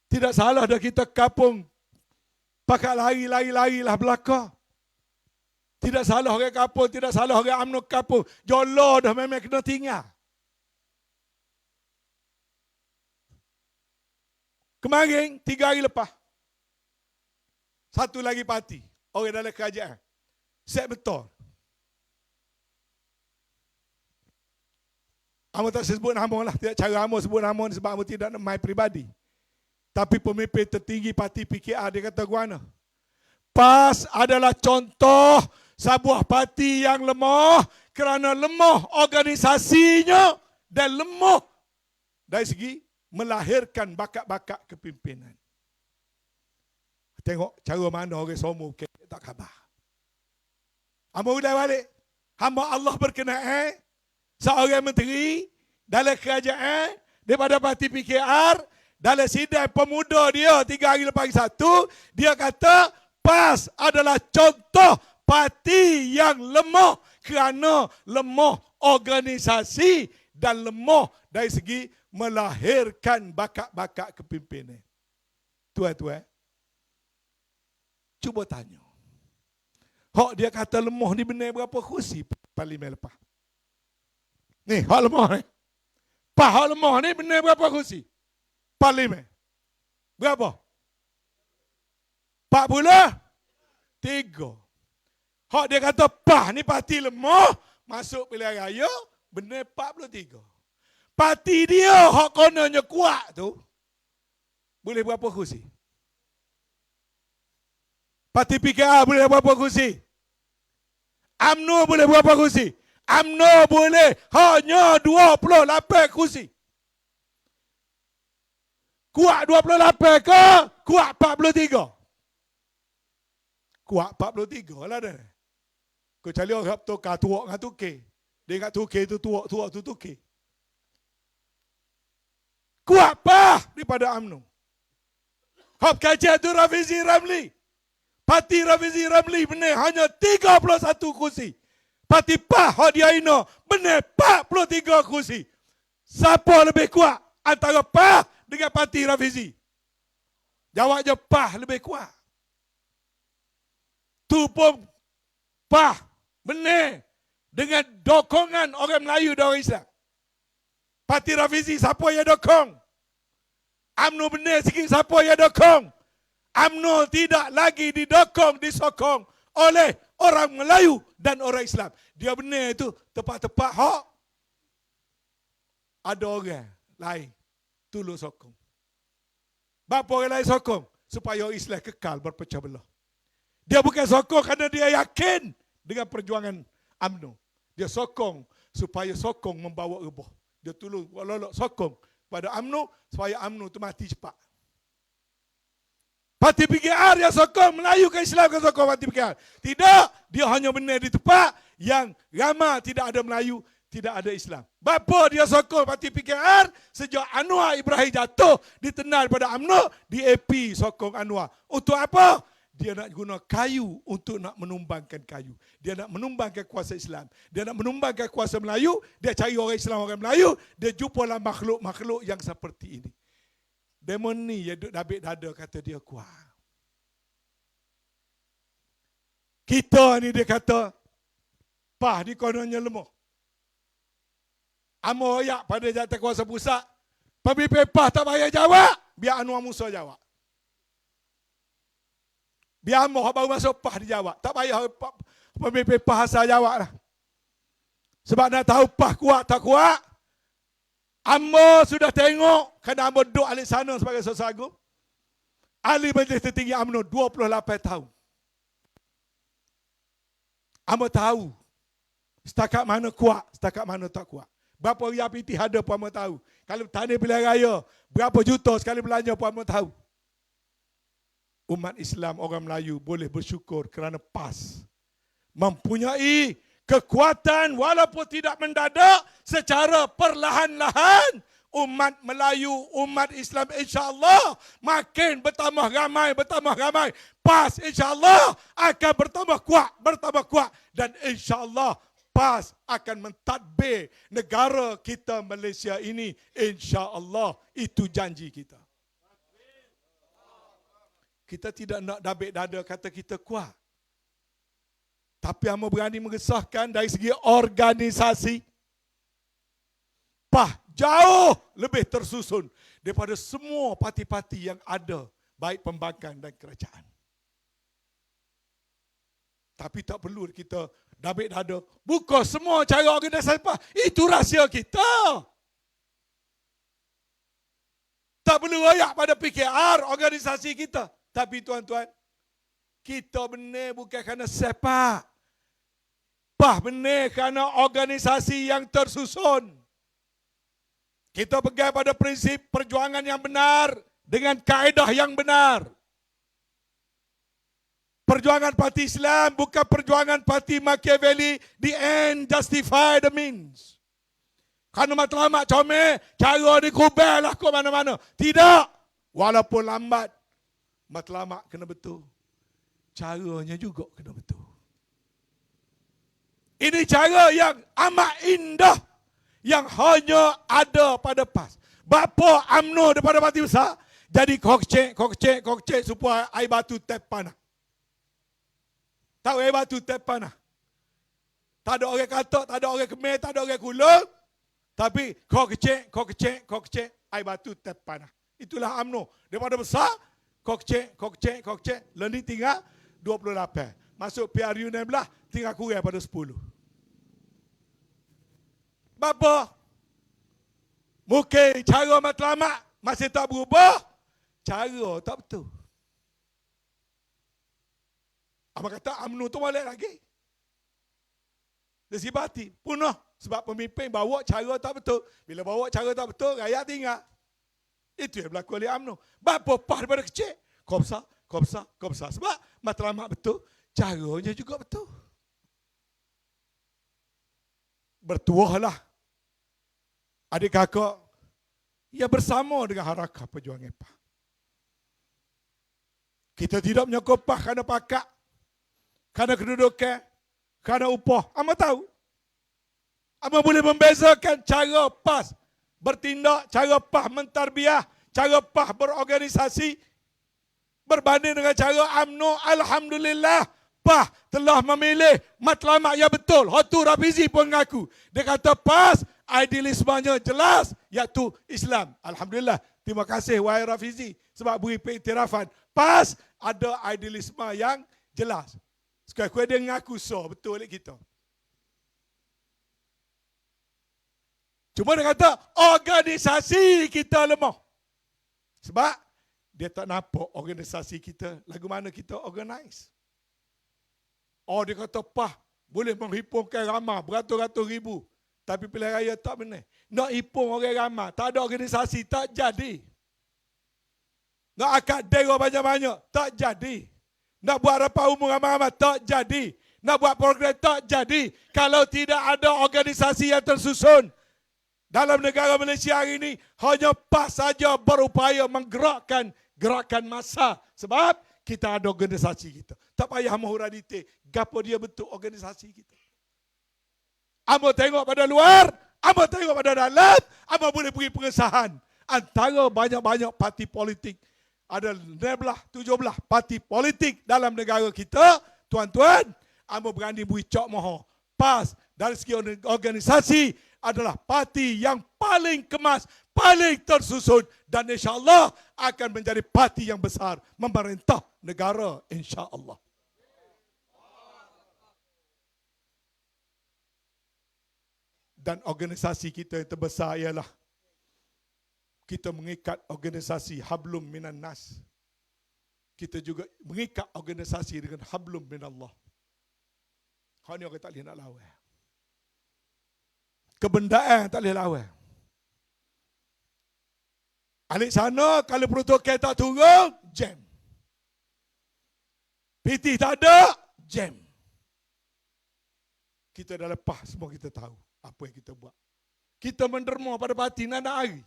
Tidak salah dah kita kampung pakai lari-lari-larilah belakang. Tidak salah orang kampung, tidak salah orang UMNO kampung. Jolo dah memang kena tinggal. Kemarin, 3 hari lepas. Satu lagi parti. Orang dalam kerajaan. Set betul. Amo tak sebut nama lah. Tidak cara Amo sebut nama ni sebab Amo tidak nak main peribadi. Tapi pemimpin tertinggi parti PKR dia kata guana. PAS adalah contoh sebuah parti yang lemah kerana lemah organisasinya dan lemah dari segi melahirkan bakat-bakat kepimpinan. Tengok cara mana orang semua tak khabar. Hamba udah balik. Hamba Allah berkenaan seorang menteri dalam kerajaan daripada parti PKR dalam sidang pemuda dia 3 hari lepas satu, dia kata PAS adalah contoh parti yang lemah kerana lemah organisasi dan lemah dari segi melahirkan bakat-bakat kepimpinan. Tuan-tuan, cuba tanya. Hak dia kata lemah ni benar berapa kursi parlimen lepas? Ni, hak lemah ni. Pak hak lemah ni benar berapa kursi? Parlimen. Berapa? 43. Hak dia kata PAH ni parti lemah, masuk pilihan raya, benar 43. Parti dia hak kononnya kuat tu, boleh berapa kursi? Parti PKR boleh berapa kursi? UMNO boleh berapa kursi? UMNO boleh hanya 28 kursi. Kuat 28 ke? Kuat 43? Kuat 43 lah dah. Kau cari orang tukar tuak dengan tukar. Dia ingat tukar itu tuak tu tukar. Kuat apa daripada UMNO? Hab kajian tu Rafizi Ramli. Parti Rafizi Ramli benar hanya 31 kursi. Parti PAH hak dia ino benar 43 kursi. Siapa lebih kuat antara PAH dengan parti Rafizi? Jawab je PAH lebih kuat. Tu pun PAH benar dengan dokongan orang Melayu dan orang Islam. Parti Rafizi siapa yang dokong? UMNO benar sikit siapa yang dokong? UMNO tidak lagi disokong oleh orang Melayu dan orang Islam. Dia benar itu tepat-tepat hak. Ada orang lain tolong sokong. Bapa orang lain sokong supaya orang Islam kekal berpecah belah. Dia bukan sokong kerana dia yakin dengan perjuangan UMNO. Dia sokong supaya sokong membawa rebah. Dia tolong lolok sokong pada UMNO supaya UMNO itu mati cepat. Parti PKR yang sokong Melayu ke Islam ke sokong parti PKR. Tidak, dia hanya benar di tempat yang ramai tidak ada Melayu, tidak ada Islam. Bapa dia sokong parti PKR sejak Anwar Ibrahim jatuh ditenal pada UMNO, DAP sokong Anwar. Untuk apa? Dia nak guna kayu untuk nak menumbangkan kayu. Dia nak menumbangkan kuasa Islam. Dia nak menumbangkan kuasa Melayu. Dia cari orang Islam, orang Melayu. Dia jumpalah makhluk-makhluk yang seperti ini. Demon ni yang duduk dabik dada kata dia kuat. Kita ni dia kata, PAH ni kononnya lemah. Amo ayak pada jatah kuasa pusat. Pemimpin PAH tak payah jawab. Biar Anwar Musa jawab. Biar Amo baru masuk PAH dijawab. Tak payah pemimpin PAH asal jawab lah. Sebab nak tahu PAH kuat tak kuat. Amo sudah tengok kerana Amo duduk alik sana sebagai seorang agung. Ahli Majlis Tertinggi UMNO 28 tahun. Amo tahu setakat mana kuat, setakat mana tak kuat. Berapa riak piti ada pun Amo tahu. Kalau tani pilihan raya, berapa juta sekali belanja pun Amo tahu. Umat Islam orang Melayu boleh bersyukur kerana PAS mempunyai kekuatan walaupun tidak mendadak secara perlahan-lahan. Umat Melayu, umat Islam insya-Allah makin bertambah ramai. PAS insya-Allah akan bertambah kuat dan insya-Allah PAS akan mentadbir negara kita Malaysia ini insya-Allah. Itu janji kita. Kita tidak nak dabik dada kata kita kuat. Tapi Amo berani mengesahkan dari segi organisasi. PAH jauh lebih tersusun daripada semua parti-parti yang ada, baik pembangkang dan kerajaan. Tapi tak perlu kita dabik dada. Buka semua cara organisasi PAH. Itu rahsia kita. Tak perlu royak pada PKR organisasi kita. Tapi tuan-tuan, kita benar bukan kerana sepak. PAH benar kerana organisasi yang tersusun. Kita pegang pada prinsip perjuangan yang benar dengan kaedah yang benar. Perjuangan parti Islam bukan perjuangan parti Machiavelli. The end justify the means. Kerana matlamat comel, cara dikubel lah ke mana-mana. Tidak. Walaupun lambat, matlamat kena betul. Caranya juga kena betul. Ini cara yang amat indah yang hanya ada pada PAS. Bapa UMNO daripada parti besar jadi kokcek supaya air batu tap panah. Tahu air batu tap panah? Tak ada orang katak, tak ada orang kemer, tak ada orang kulung. Tapi kokcek air batu tap panah. Itulah UMNO. Daripada besar kokcek. Learning tinggal 28. Masuk PRU 16 tinggal kurang pada 10. Bapa, mungkin cara matlamat masih tak berubah. Cara tak betul. Abang kata UMNO tu balik lagi. Dari segi parti, punah. Sebab pemimpin bawa cara tak betul. Bila bawa cara tak betul, rakyat tinggal. Itu yang berlaku oleh UMNO. Bapa pah daripada kecil. Kau besar. Sebab matlamat betul, caranya juga betul. Bertuahlah adik kakak yang bersama dengan Harakah Perjuangan PAH. Kita tidak menyokong PAH kerana pakat, kerana kedudukan, kerana upah. Amba tahu. Amba boleh membezakan cara PAS bertindak, cara PAH mentarbiah, cara PAH berorganisasi berbanding dengan cara UMNO. Alhamdulillah, PAH telah memilih matlamat yang betul. Hotu Rafizi pun mengaku. Dia kata PAS idealismenya jelas, iaitu Islam. Alhamdulillah. Terima kasih wahai Rafizi sebab beri pengiktirafan. PAS ada idealisme yang jelas. Sekarang dia mengaku betul oleh kita. Cuma dia kata organisasi kita lemah. Sebab dia tak nampak organisasi kita lagu mana kita organize. Dia kata PAH boleh menghimpunkan ramai beratus-ratus ribu. Tapi pilihan raya tak benar. Nak himpun orang ramai, tak ada organisasi, tak jadi. Nak akad dera banyak-banyak, tak jadi. Nak buat rapat umum ramai-ramai, tak jadi. Nak buat program, tak jadi. Kalau tidak ada organisasi yang tersusun. Dalam negara Malaysia hari ini, hanya PAS saja berupaya menggerakkan gerakan massa. Sebab kita ada organisasi kita. Tak payah mahu radite. Gapo dia bentuk organisasi kita. Amba tengok pada luar, amba tengok pada dalam, amba boleh beri pengesahan. Antara banyak-banyak parti politik. Ada 16, 17 parti politik dalam negara kita. Tuan-tuan, amba berani beri cok mohon. PAS dari segi organisasi adalah parti yang paling kemas, paling tersusun. Dan insyaAllah akan menjadi parti yang besar. Memerintah negara insyaAllah. Dan organisasi kita yang terbesar ialah kita mengikat organisasi Hablum Minan Nas. Kita juga mengikat organisasi dengan Hablum Minallah. Hal ni orang tak boleh nak lawan. Kebendaan tak boleh lawan. Alik sana kalau protokol tak turun, jam. PT tak ada, jam. Kita dah lepas, semua kita tahu apa yang kita buat. Kita menderma pada parti nak hari.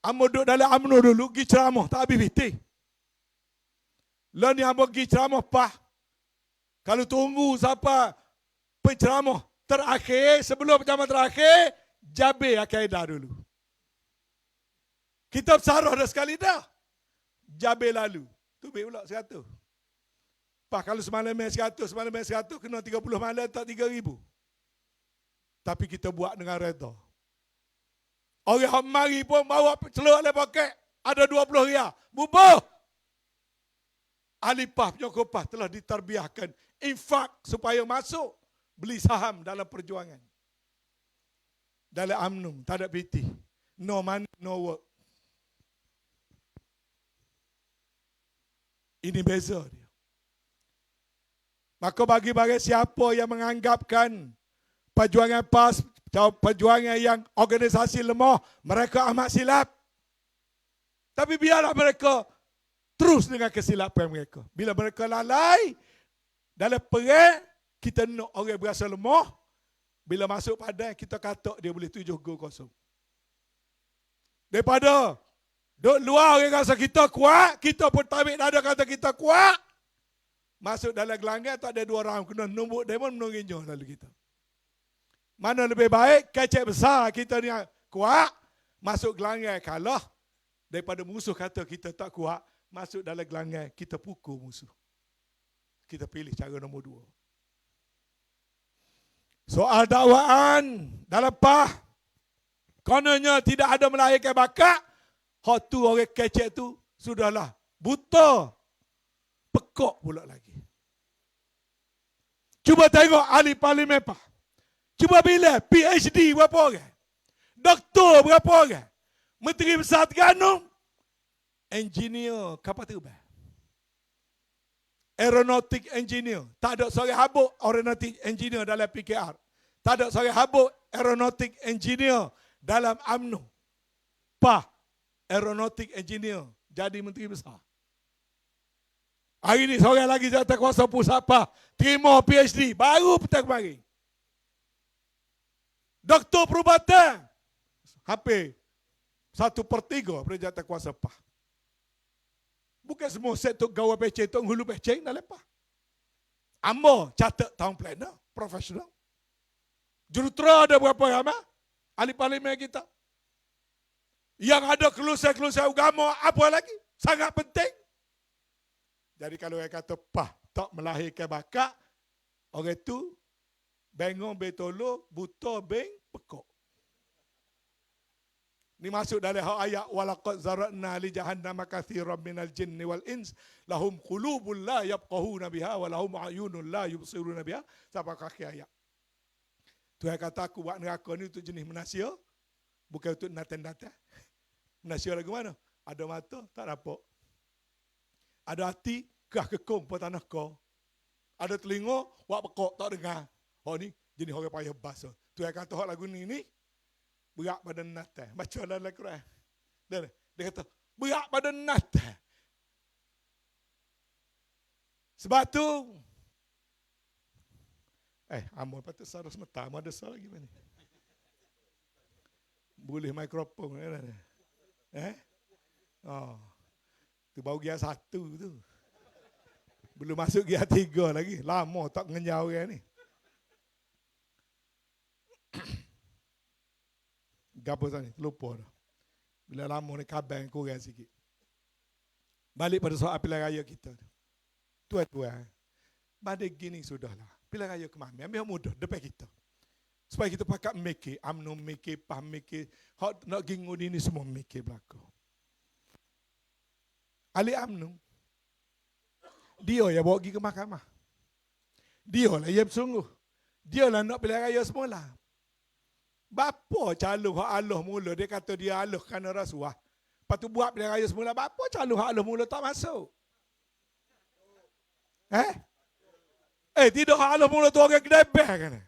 Amba duduk dalam UMNO dulu, pergi ceramah, tak habis PT. Lalu ni amba pergi ceramah PAH. Kalau tunggu sampai penceramah terakhir, sebelum penceramah terakhir, Jabir Akaidah dulu. Kita bersarah dah sekali dah. Jabir lalu. Tubik pula 100. PAH kalau semalam main 100, kena 30 malam tak 3,000. Tapi kita buat dengan reda. Orang mari pun bawa celuk dalam poket. Ada 20 riyal. Bubuh. Ahli PAH penyokong PAH telah ditarbiahkan. Infak supaya masuk. Beli saham dalam perjuangan. Dalam UMNO. Tak ada PT. No money, no work. Ini beza dia. Maka bagi-bagi siapa yang menganggapkan perjuangan PAS, perjuangan yang organisasi lemah, mereka amat silap. Tapi biarlah mereka terus dengan kesilapan mereka. Bila mereka lalai, dalam perang, kita nak orang berasa lemah. Bila masuk padang, kita kata dia boleh 7 gol kosong. Daripada duk luar orang rasa kita kuat, kita pun tabik dada kata kita kuat. Masuk dalam gelanggang tak ada 2 orang. Kena numbuk demon menunggu lalu kita. Mana lebih baik, kecek besar kita ni kuat, masuk gelanggang kalah. Daripada musuh kata kita tak kuat, masuk dalam gelanggang, kita pukul musuh. Kita pilih cara nombor 2. Soal dakwaan dalam PAH, kononnya tidak ada melahirkan bakat, hak tu orang kecek tu, sudahlah, buta. Pekok pula lagi. Cuba tengok ahli parlimen PAH. Cuba bila PhD berapa orang? Doktor berapa orang? Menteri Besar Terengganu, engineer kapal terbang. aeronautic engineer. Tak ada seorang habuk aeronautic engineer dalam PKR. Tak ada seorang habuk aeronautic engineer dalam UMNO. Aeronautic engineer jadi menteri besar. Hari ni seorang lagi jawatankuasa pusat terima PhD baru petang kemarin. Doktor perubatan hampir 1/3 daripada jawatankuasa Bukan semua set tu gawa peceng, tu hulu peceng dah lepas. Ambo catat town planner, profesional. Jurutera ada berapa ramai? Ahli parlimen kita. Yang ada kelusian-kelusian agama, apa lagi? Sangat penting. Jadi kalau orang kata, tak melahirkan bakat, orang itu, bengong betolo, buta beng, pekok. Ini masuk dalam ayat walaqad zara'na li jahannama katsiran minal jinni wal ins lahum qulubun la yafqahuna biha wa lahum ayunun la yubsiruna biha sampai akhir ayat. Tuhan kata aku buat neraka ni untuk jenis manusia, bukan untuk natan-natan. Manusia lagu mana? Ada mata tak dapat. Ada hati kah kekong po tanah kau. Ada telinga buat pekok tak dengar. Oh ni jenis orang payah bahasa. Tuhan kata hak lagu ni berat pada natan. Baca dalam Al-Quran. Dia kata, berat pada natan. Sebab tu, Amor patut sarus mata. Amor ada sal lagi mana? Boleh mikrofon. Tu baru gear 1 tu. Belum masuk gear 3 lagi. Lama tak ngenyau orang ni. Gapo sana, lupa dah. Bila lama ni kabang kurang sikit. Balik pada soal pilihan raya kita. Tuan-tuan, pada gini sudahlah. Pilihan raya kemana? Ambil mudah depan kita. Supaya kita pakat mikir, UMNO mikir, PAH mikir, hak nak gingun ini semua mikir belakang. Ahli UMNO, dia yang bawa pergi ke mahkamah. Dia lah yang bersungguh. Dia lah nak pilihan raya semula. Bapa calon hak Allah mula, dia kata dia Allah kerana rasuah. Lepas tu buat pilihan raya semula, bapa calon hak Allah mula tak masuk. Tidak hak Allah mula tu orang kedebeh kan.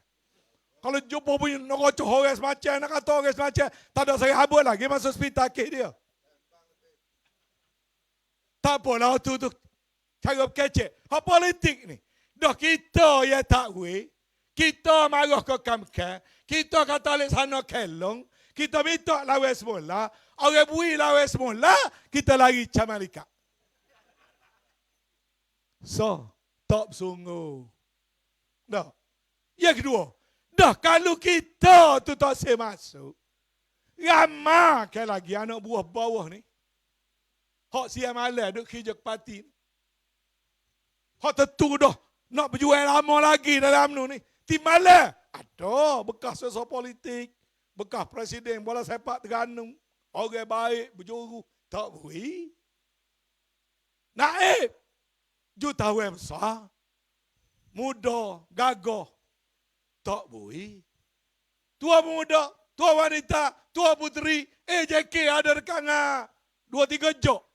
Kalau jumpa punya ngerocoh orang semacam, nak kata orang semacam, tak ada saya habuk lagi masuk hospital kes dia. Tak apalah tu cara kecek. Hak politik ni. Dah kita yang tak weh. Kita marah ke kamkan, kita kata alik sana kelong, kita minta lawan semula, orang bui lawan semula, kita lari camalika. So, tak sungguh. Dah. Yang kedua, dah kalau kita tu tak saya masuk, ramai lagi anak buah bawah ni, hak siang malam duk kerja ke parti ni. Hak tentu dah, nak berjuang lama lagi dalam UMNO ni. Tim malam, ada bekas sosial politik, bekas presiden bola sepak Terengganu, orang baik, berjuru, tak boleh. Naib, jutawan besar, muda, gagah, tak boleh. Tua muda, tua wanita, tua puteri, JK ada rekangan 2-3 jok.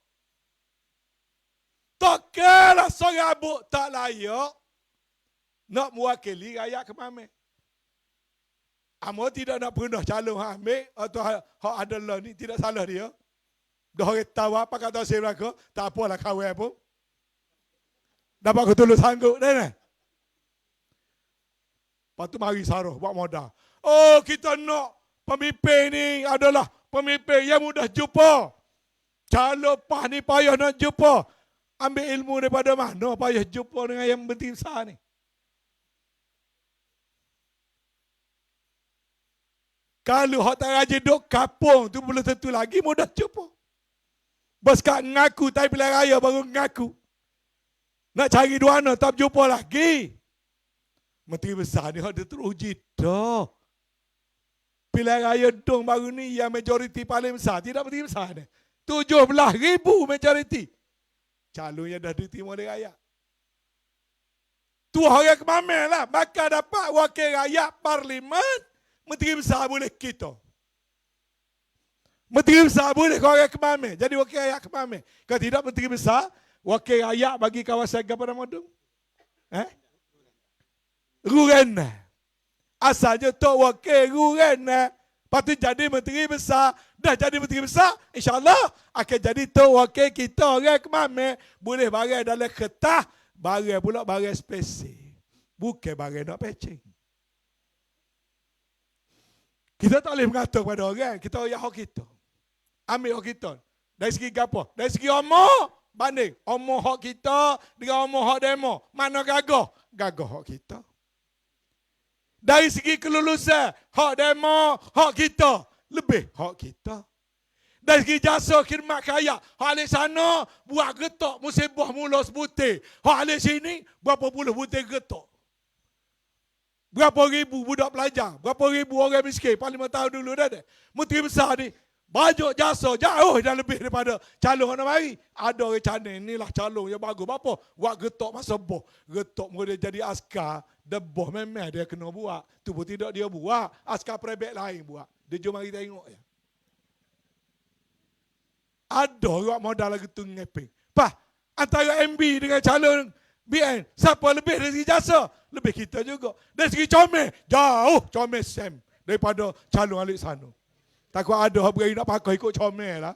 Tak kira seorang abuk tak layak, nak mewakili rakyat kemana? Amo tidak nak pernah calon hak ambil atau hak adalah ni tidak salah dia. Dah orang tahu apa kata saya mereka, tak apalah kawin pun. Dapat aku tolong sanggup dah. Lepas tu mari saruh buat modal. Oh kita nak pemimpin ni adalah pemimpin yang mudah jumpa. Calon PAH ni payah nak jumpa. Ambil ilmu daripada mana payah jumpa dengan yang menteri besar ni. Kalau hak tak rajin duk kapung tu belum tentu lagi mudah jumpa. Bos kat ngaku tapi pilihan raya baru ngaku. Nak cari duana tak jumpa lagi. Menteri besar ni hak dia teruji dah. Pilihan raya dong baru ni yang majoriti paling besar. Tidak menteri besar ni. 17,000 majoriti. Calonnya dah diterima oleh rakyat. Tu orang kemamel lah. Maka dapat wakil rakyat parlimen. Menteri besar boleh kita. Menteri besar boleh kau orang kemamel. Jadi wakil rakyat kemamel. Kalau tidak menteri besar, Wakil rakyat bagi kawasan apa nama tu? Rurana. Asalnya Tok Wakil Rurana. Lepas tu jadi menteri besar. Dah jadi menteri besar, insyaAllah akan jadi Tok Wakil kita orang Kemame. Boleh barang dalam kertas, barang pula barang spesifik. Bukan barang nak pecing. Kita tak boleh mengatakan kepada orang, kita ayah hak kita. Ambil hak kita. Dari segi apa? Dari segi omong, banding. Omong hak kita dengan omong hak demo. Mana gagah? Gagah hak kita. Dari segi kelulusan, hak demo, hak kita. Lebih hak kita. Dari segi jasa khidmat kaya, hak alik sana buat getok musibah mula sebutir. Hak alik sini berapa puluh butir getok. Berapa ribu budak pelajar, berapa ribu orang miskin, Parlimen tahu dulu dah. Menteri besar ni, banyak jasa, jauh dah lebih daripada calon orang mari. Ada orang cantik, inilah calon yang bagus. Berapa? Buat getok masa boh. Getok mula dia jadi askar, deboh memang dia kena buat. Tu pun tidak dia buat, askar private lain buat. Dia jom mari tengok je. Ada orang modal lagi tu ngeping. Pah, antara MB dengan calon BN, siapa lebih dari segi jasa? Lebih kita juga. Dari segi comel, jauh comel Sam daripada calon alik sana. Takut ada orang berani nak pakai ikut comel lah.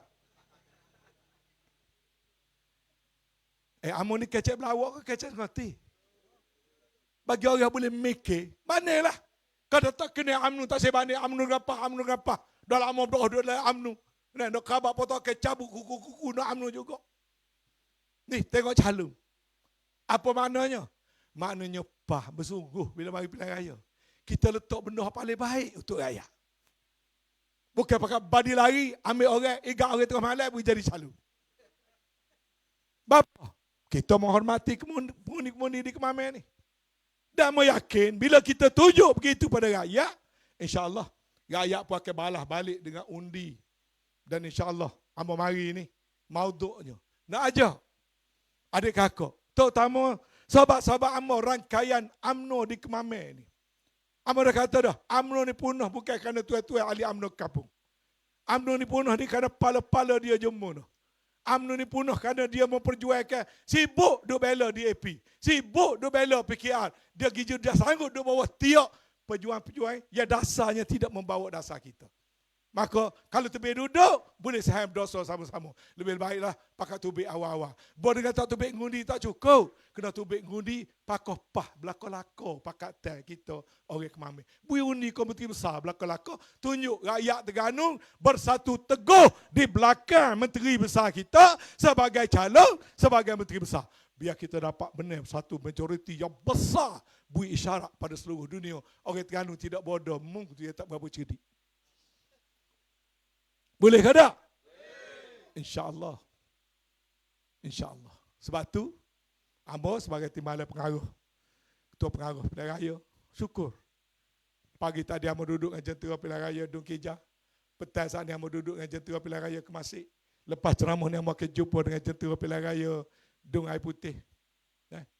Amun ni kecek belawak ke kecek mati? Bagi orang yang boleh mikir, manalah. Kalau tak kena UMNO, tak sebanding UMNO apa. Dah lama berdoa dalam UMNO. Nak khabar potong cabut kuku-kuku nak UMNO juga. Ni tengok calon. Apa maknanya? Maknanya bersungguh bila mari pilihan raya. Kita letak benda yang paling baik untuk rakyat. Bukan pakai badi lari, ambil orang, igat orang tengah malam, boleh jadi calon. Bapa, kita menghormati kemundi-kemundi di Kemame ni. Dan meyakin bila kita tunjuk begitu pada rakyat, insya-Allah rakyat pun akan balas balik dengan undi. Dan insya-Allah hamba mari ni mauduknya nak ajak adik kakak, terutama sahabat-sahabat hamba rangkaian UMNO di Kemame ni. Hamba dah kata dah, UMNO ni punah bukan kerana tuan-tuan ahli UMNO kampung. UMNO ni punah ni kerana pala-pala dia jemur. UMNO ni punah kerana dia memperjuangkan, sibuk duk bela DAP, sibuk duk bela PKR. Dia sanggup duk bawa tiap pejuang-pejuang yang dasarnya tidak membawa dasar kita. Maka kalau tubik duduk, boleh saham dosa sama-sama. Lebih baiklah pakai tubik awal-awal. Boleh dengan tak tubik ngundi tak cukup. Kena tubik ngundi pakai pah, belakang-lakor pakai teh kita orang Kemame. Bui undi komiti besar belakang-lakor. Tunjuk rakyat Terengganu bersatu teguh di belakang menteri besar kita sebagai calon, sebagai menteri besar. Biar kita dapat benar satu majoriti yang besar. Bui isyarat pada seluruh dunia. Orang Terengganu tidak bodoh, mungkin dia tak berapa cerdik. Boleh ke tak? InsyaAllah. InsyaAllah. Sebab tu, hamba sebagai timbalan pengaruh, ketua pengaruh pilihan raya, syukur. Pagi tadi hamba duduk dengan jentera pilihan raya Dun Kijang. Petang saat ni hamba duduk dengan jentera pilihan raya Kemasik. Lepas ceramah ni hamba akan jumpa dengan jentera pilihan raya Dun Air Putih.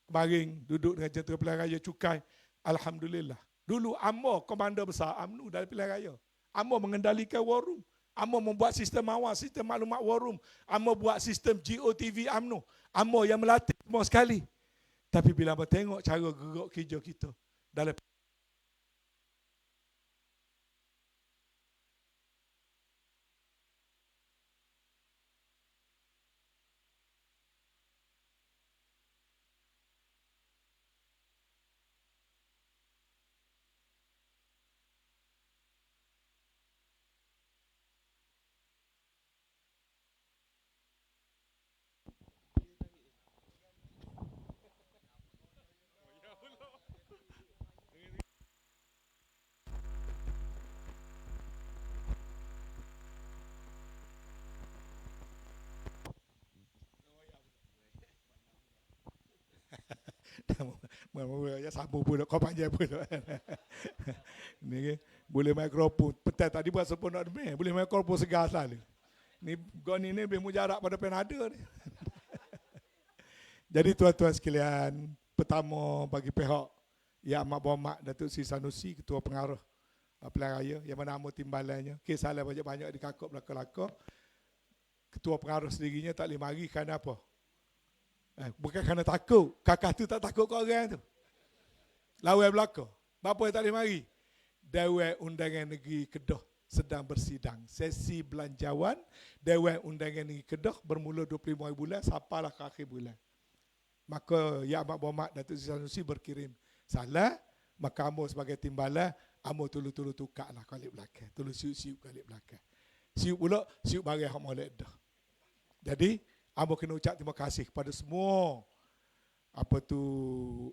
Kemarin duduk dengan jentera pilihan raya Cukai. Alhamdulillah. Dulu hamba komander besar UMNO dalam pilihan raya. Hamba mengendalikan war room. Amo membuat sistem awal, sistem maklumat war room. Amo buat sistem GOTV UMNO. Amo yang melatih semua sekali. Tapi bila amo tengok cara gerak kerja kita dalam ya sambung pula, kau panjang pula. Ni boleh mikrofon. Petang tadi buat sempurna demi, boleh mikrofon segar selalu. Ni goni ni lebih mujarak pada penada ni. Jadi tuan-tuan sekalian, pertama bagi pihak yang amat berhormat Datuk Seri Sanusi, ketua pengarah pilihan raya yang mana nama timbalannya, kisahlah banyak-banyak dikakuk belakang-belakang. Ketua pengarah sendirinya tak boleh mari kerana apa? Bukan kerana takut. Kakak tu tak takut kau orang tu. Lawan belakang. Bapa yang tak boleh mari. Dewan Undangan Negeri Kedah sedang bersidang. Sesi belanjawan Dewan Undangan Negeri Kedah bermula 25 bulan sampailah ke akhir bulan. Maka Ya Amat Berhormat Datuk Seri Sanusi berkirim salah. Maka amo sebagai timbalan, amo tulu-tulu tukaklah kalik belakang. Tulu siup-siup kalik belakang. Siup pula, siup barang hak molek dah. Jadi, amo kena ucap terima kasih kepada semua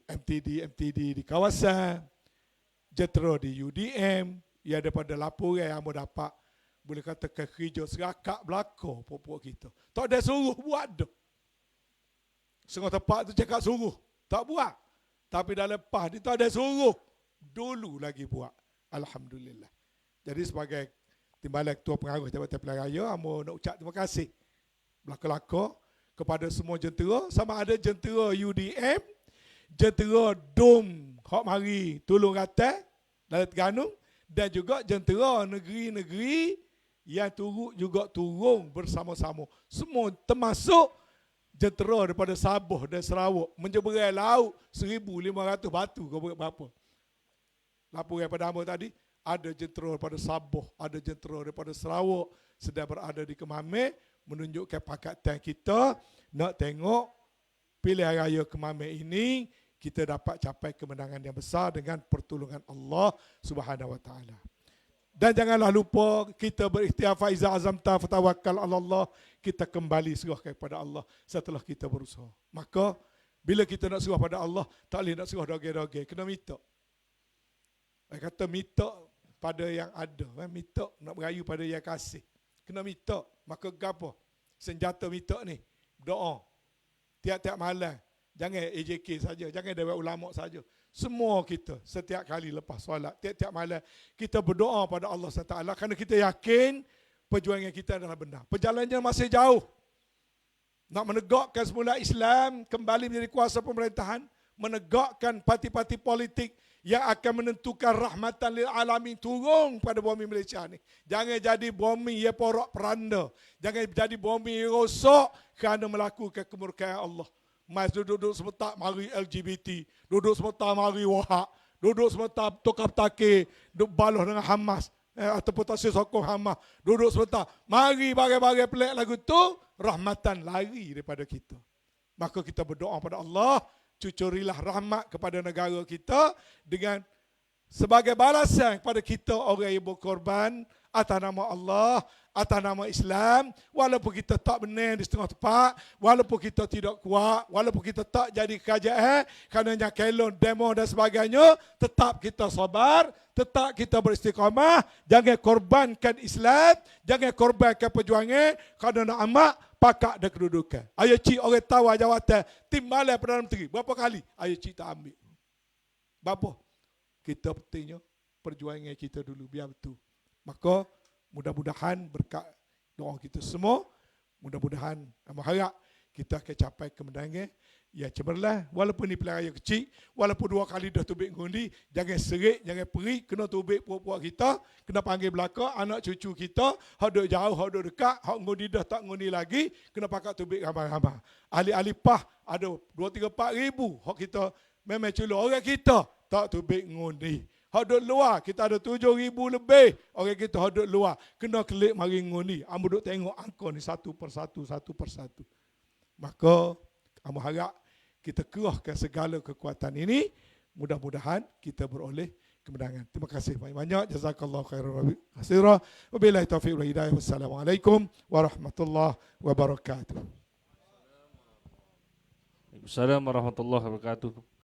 MTD di kawasan, jentera di UDM, ya daripada laporan yang amo dapat, boleh kata kerja serakak belakang puak-puak kita. Tak ada suruh buat dah. Setengah tempat tu cakap suruh, tak buat. Tapi dah lepas ni tak ada suruh, dulu lagi buat. Alhamdulillah. Jadi sebagai timbalan ketua pengaruh Jabatan Pilihan Raya, amo nak ucap terima kasih belaka-laka kepada semua jentera, sama ada jentera UDM, jentera DOM hok mari tolong rata dalam Terengganu, dan juga jentera negeri-negeri yang turut juga turun bersama-sama. Semua termasuk jentera daripada Sabah dan Sarawak menjeberai laut 1,500 batu kau berapa. Laporan pada hamba tadi, ada jentera daripada Sabah, ada jentera daripada Sarawak sedang berada di Kemameh, menunjukkan pakatan kita nak tengok pilihan raya Kemameh ini kita dapat capai kemenangan yang besar dengan pertolongan Allah Subhanahu Wa Taala. Dan janganlah lupa kita berikhtiar faiza azamta fatawakkal ala Allah, kita kembali serah kepada Allah setelah kita berusaha. Maka bila kita nak serah pada Allah, tak boleh nak serah doge-doge, kena minta. Kata minta pada yang ada, minta nak berayu pada yang kasih. Kena minta. Maka gapo? Senjata minta ni, doa. Tiap-tiap malam. Jangan AJK saja, jangan Dewan Ulama saja. Semua kita setiap kali lepas solat, tiap-tiap malam kita berdoa pada Allah SWT kerana kita yakin perjuangan kita adalah benar. Perjalanannya masih jauh. Nak menegakkan semula Islam kembali menjadi kuasa pemerintahan, menegakkan parti-parti politik yang akan menentukan rahmatan lil alamin turun pada bumi Malaysia ni. Jangan jadi bumi yang porak peranda. Jangan jadi bumi yang rosak kerana melakukan kemurkaan Allah. Mas duduk sebentar mari LGBT, duduk sebentar mari Wahab, duduk sebentar Tokap Takir, duduk balah dengan Hamas, ataupun tak sokong Hamas, duduk sebentar. Mari bagai-bagai pelik lagu tu, rahmatan lari daripada kita. Maka kita berdoa pada Allah, cucurilah rahmat kepada negara kita dengan sebagai balasan kepada kita orang yang berkorban atas nama Allah, atas nama Islam, walaupun kita tak benar di setengah tempat, walaupun kita tidak kuat, walaupun kita tak jadi kerajaan, kerana kelon, demo dan sebagainya, tetap kita sabar, tetap kita beristiqamah, jangan korbankan Islam, jangan korbankan perjuangan, kerana nak amak pakak dan kedudukan. Ayah cik orang tahu jawatan timbalan Perdana Menteri, berapa kali? Ayah cik tak ambil. Berapa? Kita pentingnya perjuangan kita dulu, biar betul. Maka mudah-mudahan berkat doa kita semua, mudah-mudahan harap kita akan capai kemenangan yang cemerlang. Walaupun ni pilihan raya kecil, walaupun 2 kali dah tubik ngundi, jangan serik, jangan perik, kena tubik puak-puak kita, kena panggil belakang anak cucu kita, hak duduk jauh, hak duduk dekat, hak ngundi dah tak ngundi lagi, kena pakat tubik ramai-ramai. Ahli-ahli PAH ada 2-3-4 ribu, hak kita memang culuk orang kita tak tubik ngundi. Hak duduk luar, kita ada 7,000 lebih orang kita hak duduk luar. Kena klik mari ngundi. Ambo duk tengok angka ni satu persatu. Maka, ambo harap kita kerahkan segala kekuatan ini. Mudah-mudahan kita beroleh kemenangan. Terima kasih banyak-banyak. Jazakallahu khairan katsira. Wabillahi taufiq wal hidayah. Wassalamualaikum warahmatullahi wabarakatuh. Waalaikumsalam warahmatullahi wabarakatuh.